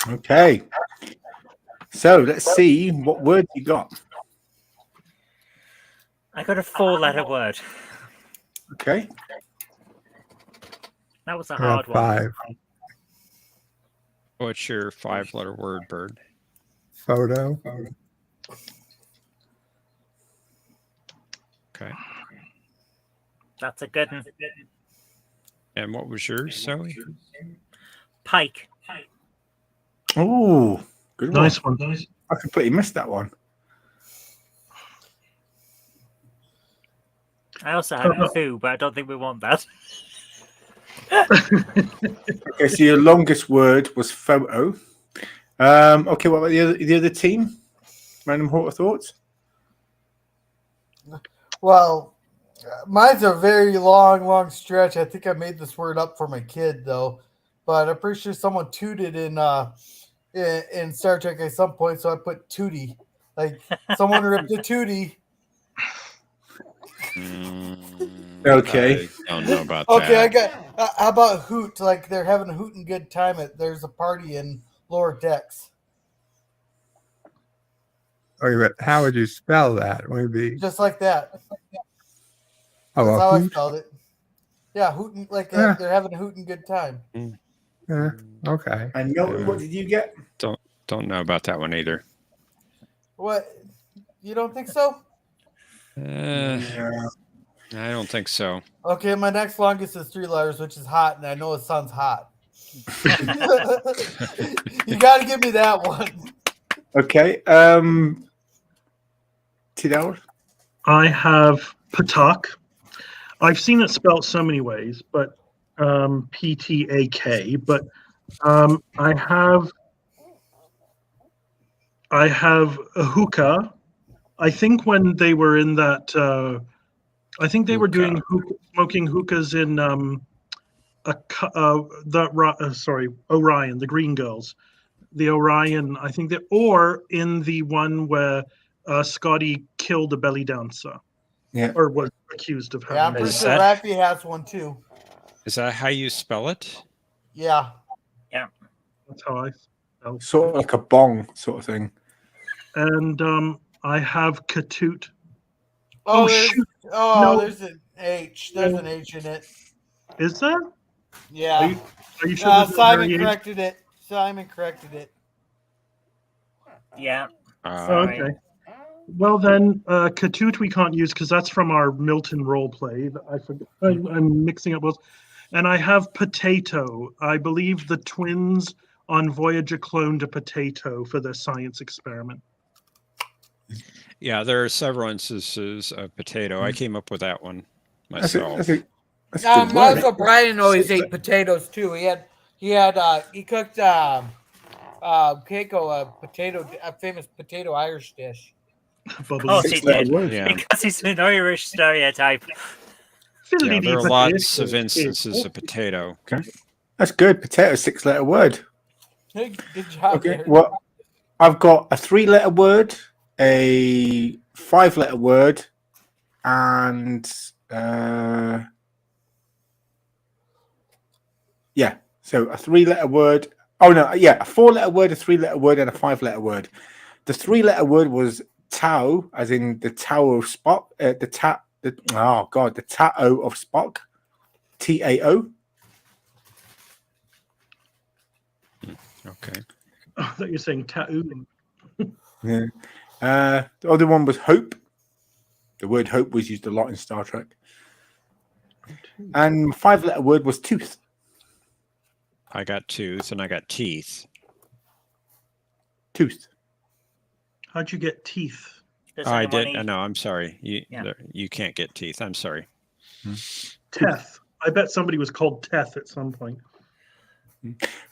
Okay. So let's see what words you got. I got a 4-letter word. Okay. That was a I hard got one. 5. What's your 5-letter word, Bird? Photo. Okay. That's a good one. And what was yours, Zoe? Pike. Oh, good one. Nice one. I completely missed that one. I also had foo, but I don't think we want that. Okay, so your longest word was photo. Okay, what about the other team? Random Horror Thoughts? Well, mine's a very long stretch. I think I made this word up for my kid though, but I'm pretty sure someone tooted in Star Trek at some point, so I put tootie. Like someone ripped a tootie. Okay. I don't know about Okay, that. I got. How about hoot? Like they're having a hootin' good time. There's a party in lower decks, Okay, but how would you spell that? Would it be just like that. oh, That's a how I hoot? spelled it. Yeah, hootin' like Yeah. they're having a hootin' good time. Yeah, okay. And Milton, what did you get? Don't know about that one either. What? You don't think so? Yeah. I don't think so. Okay, my next longest is 3 letters, which is hot, and I know it sounds hot. You got to give me that one. Okay. Tidal? I have Patak. I've seen it spelled so many ways, but PTAK. But I have a hookah. I think when they were in that, I think they were doing smoking hookahs in Orion, the Green Girls, the Orion. I think that, or in the one where Scotty killed a belly dancer, Yeah. or was accused of Yeah, I'm having. pretty Is sure that- Raffy has one too. Is that how you spell it? Yeah. That's how I spelled. Sort of like a bong sort of thing. And I have Katut. Oh, Oh, there's, shoot. oh, No. there's an H. There's an H in it. Is there? Yeah. Are you sure? there's no Simon variation? corrected it. Simon corrected it. Yeah. Oh, Sorry. okay. Well then, Katut we can't use because that's from our Milton role play. I forget. I'm mixing up those. And I have potato. I believe the twins on Voyager cloned a potato for their science experiment. Yeah, there are several instances of potato. I came up with that one myself. That's a good word. Also, Brian always ate potatoes too. He cooked Keiko a famous potato Irish dish. Of course he 6-letter did. word. Yeah. Because he's an Irish stereotype. Yeah, there are lots of instances of potato. That's good. Potato, 6-letter word. Good job. Okay. Derek. Well, I've got a 3-letter word, a 5-letter word, and yeah. So a 3-letter word. Oh no, yeah, a 4-letter word, a 3-letter word, and a 5-letter word. The 3-letter word was Tao, as in the Tower of Spock. The Tao of Spock. TAO. Okay. I thought you were saying tattoo. Yeah. The other one was hope. The word hope was used a lot in Star Trek. And 5-letter word was tooth. I got tooth and I got teeth. Tooth. How'd you get teeth? Does I anyone did. eat- No, I'm sorry. Yeah. You can't get teeth. I'm sorry. Teth. I bet somebody was called Teth at some point.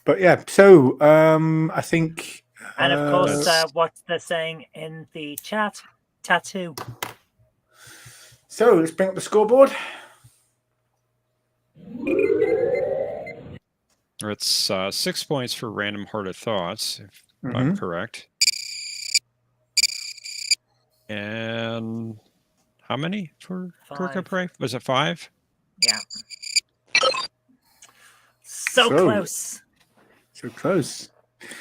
But yeah, so I think. And of course, That's- what's the saying in the chat? Tattoo. So let's bring up the scoreboard. It's 6 points for random heart of thoughts, if Mm-hmm. I'm correct. And how many for Gorka 5. Prey? Was it 5? Yeah. So So- close. So close.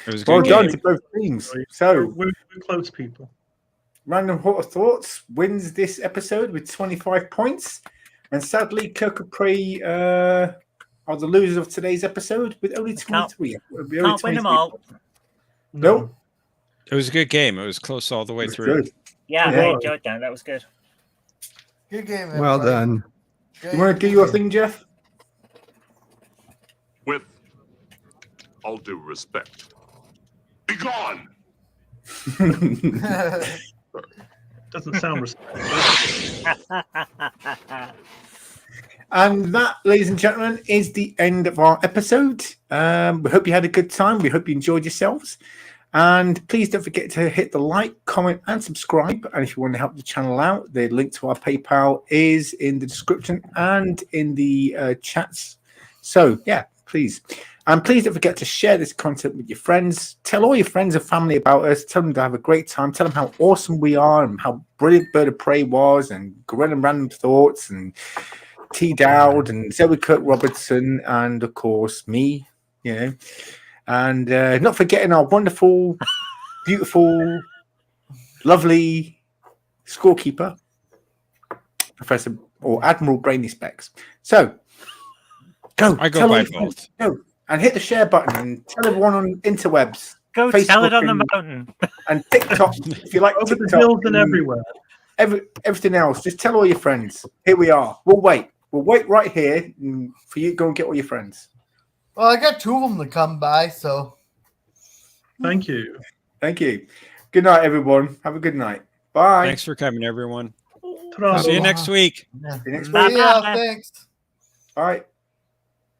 It was a Well good done game. to both teams. We're, So, we're close people. Random Hot Thoughts wins this episode with 25 points. And sadly, Kirk-a-Prey are the losers of today's episode with only 23. Can't win them all. No. It was a good game. It was close all the way It's through. good. Yeah, Yeah. I enjoyed that. That was good. Good game. Well everybody. done. You want to do your thing, Jeff? With all due respect, be gone. Doesn't sound respectful. And that, ladies and gentlemen, is the end of our episode. We hope you had a good time. We hope you enjoyed yourselves. And please don't forget to hit the like, comment, and subscribe. And if you want to help the channel out, the link to our PayPal is in the description and in the chats. So, yeah, please. And please don't forget to share this content with your friends. Tell all your friends and family about us. Tell them to have a great time. Tell them how awesome we are and how brilliant Bird of Prey was and Gorilla Random Thoughts and T. Dowd and Zoe Kirk Robertson and, of course, me, you know. And not forgetting our wonderful, beautiful, lovely scorekeeper, Professor or Admiral Brainy Specs. So, go. I go tell by all your friends, both. Go and hit the share button and tell everyone on interwebs. Go Facebook tell it on the and- mountain. And TikTok, if you like Over TikTok. the hills and everywhere. Everything else, just tell all your friends. Here we are. We'll wait. We'll wait right here for you to go and get all your friends. Well, I got 2 of them to come by, so. Thank you. Thank you. Good night, everyone. Have a good night. Bye. Thanks for coming, everyone. Ta-ra. See you next week. Yeah. See you next Bye. week. Yeah, thanks. All right.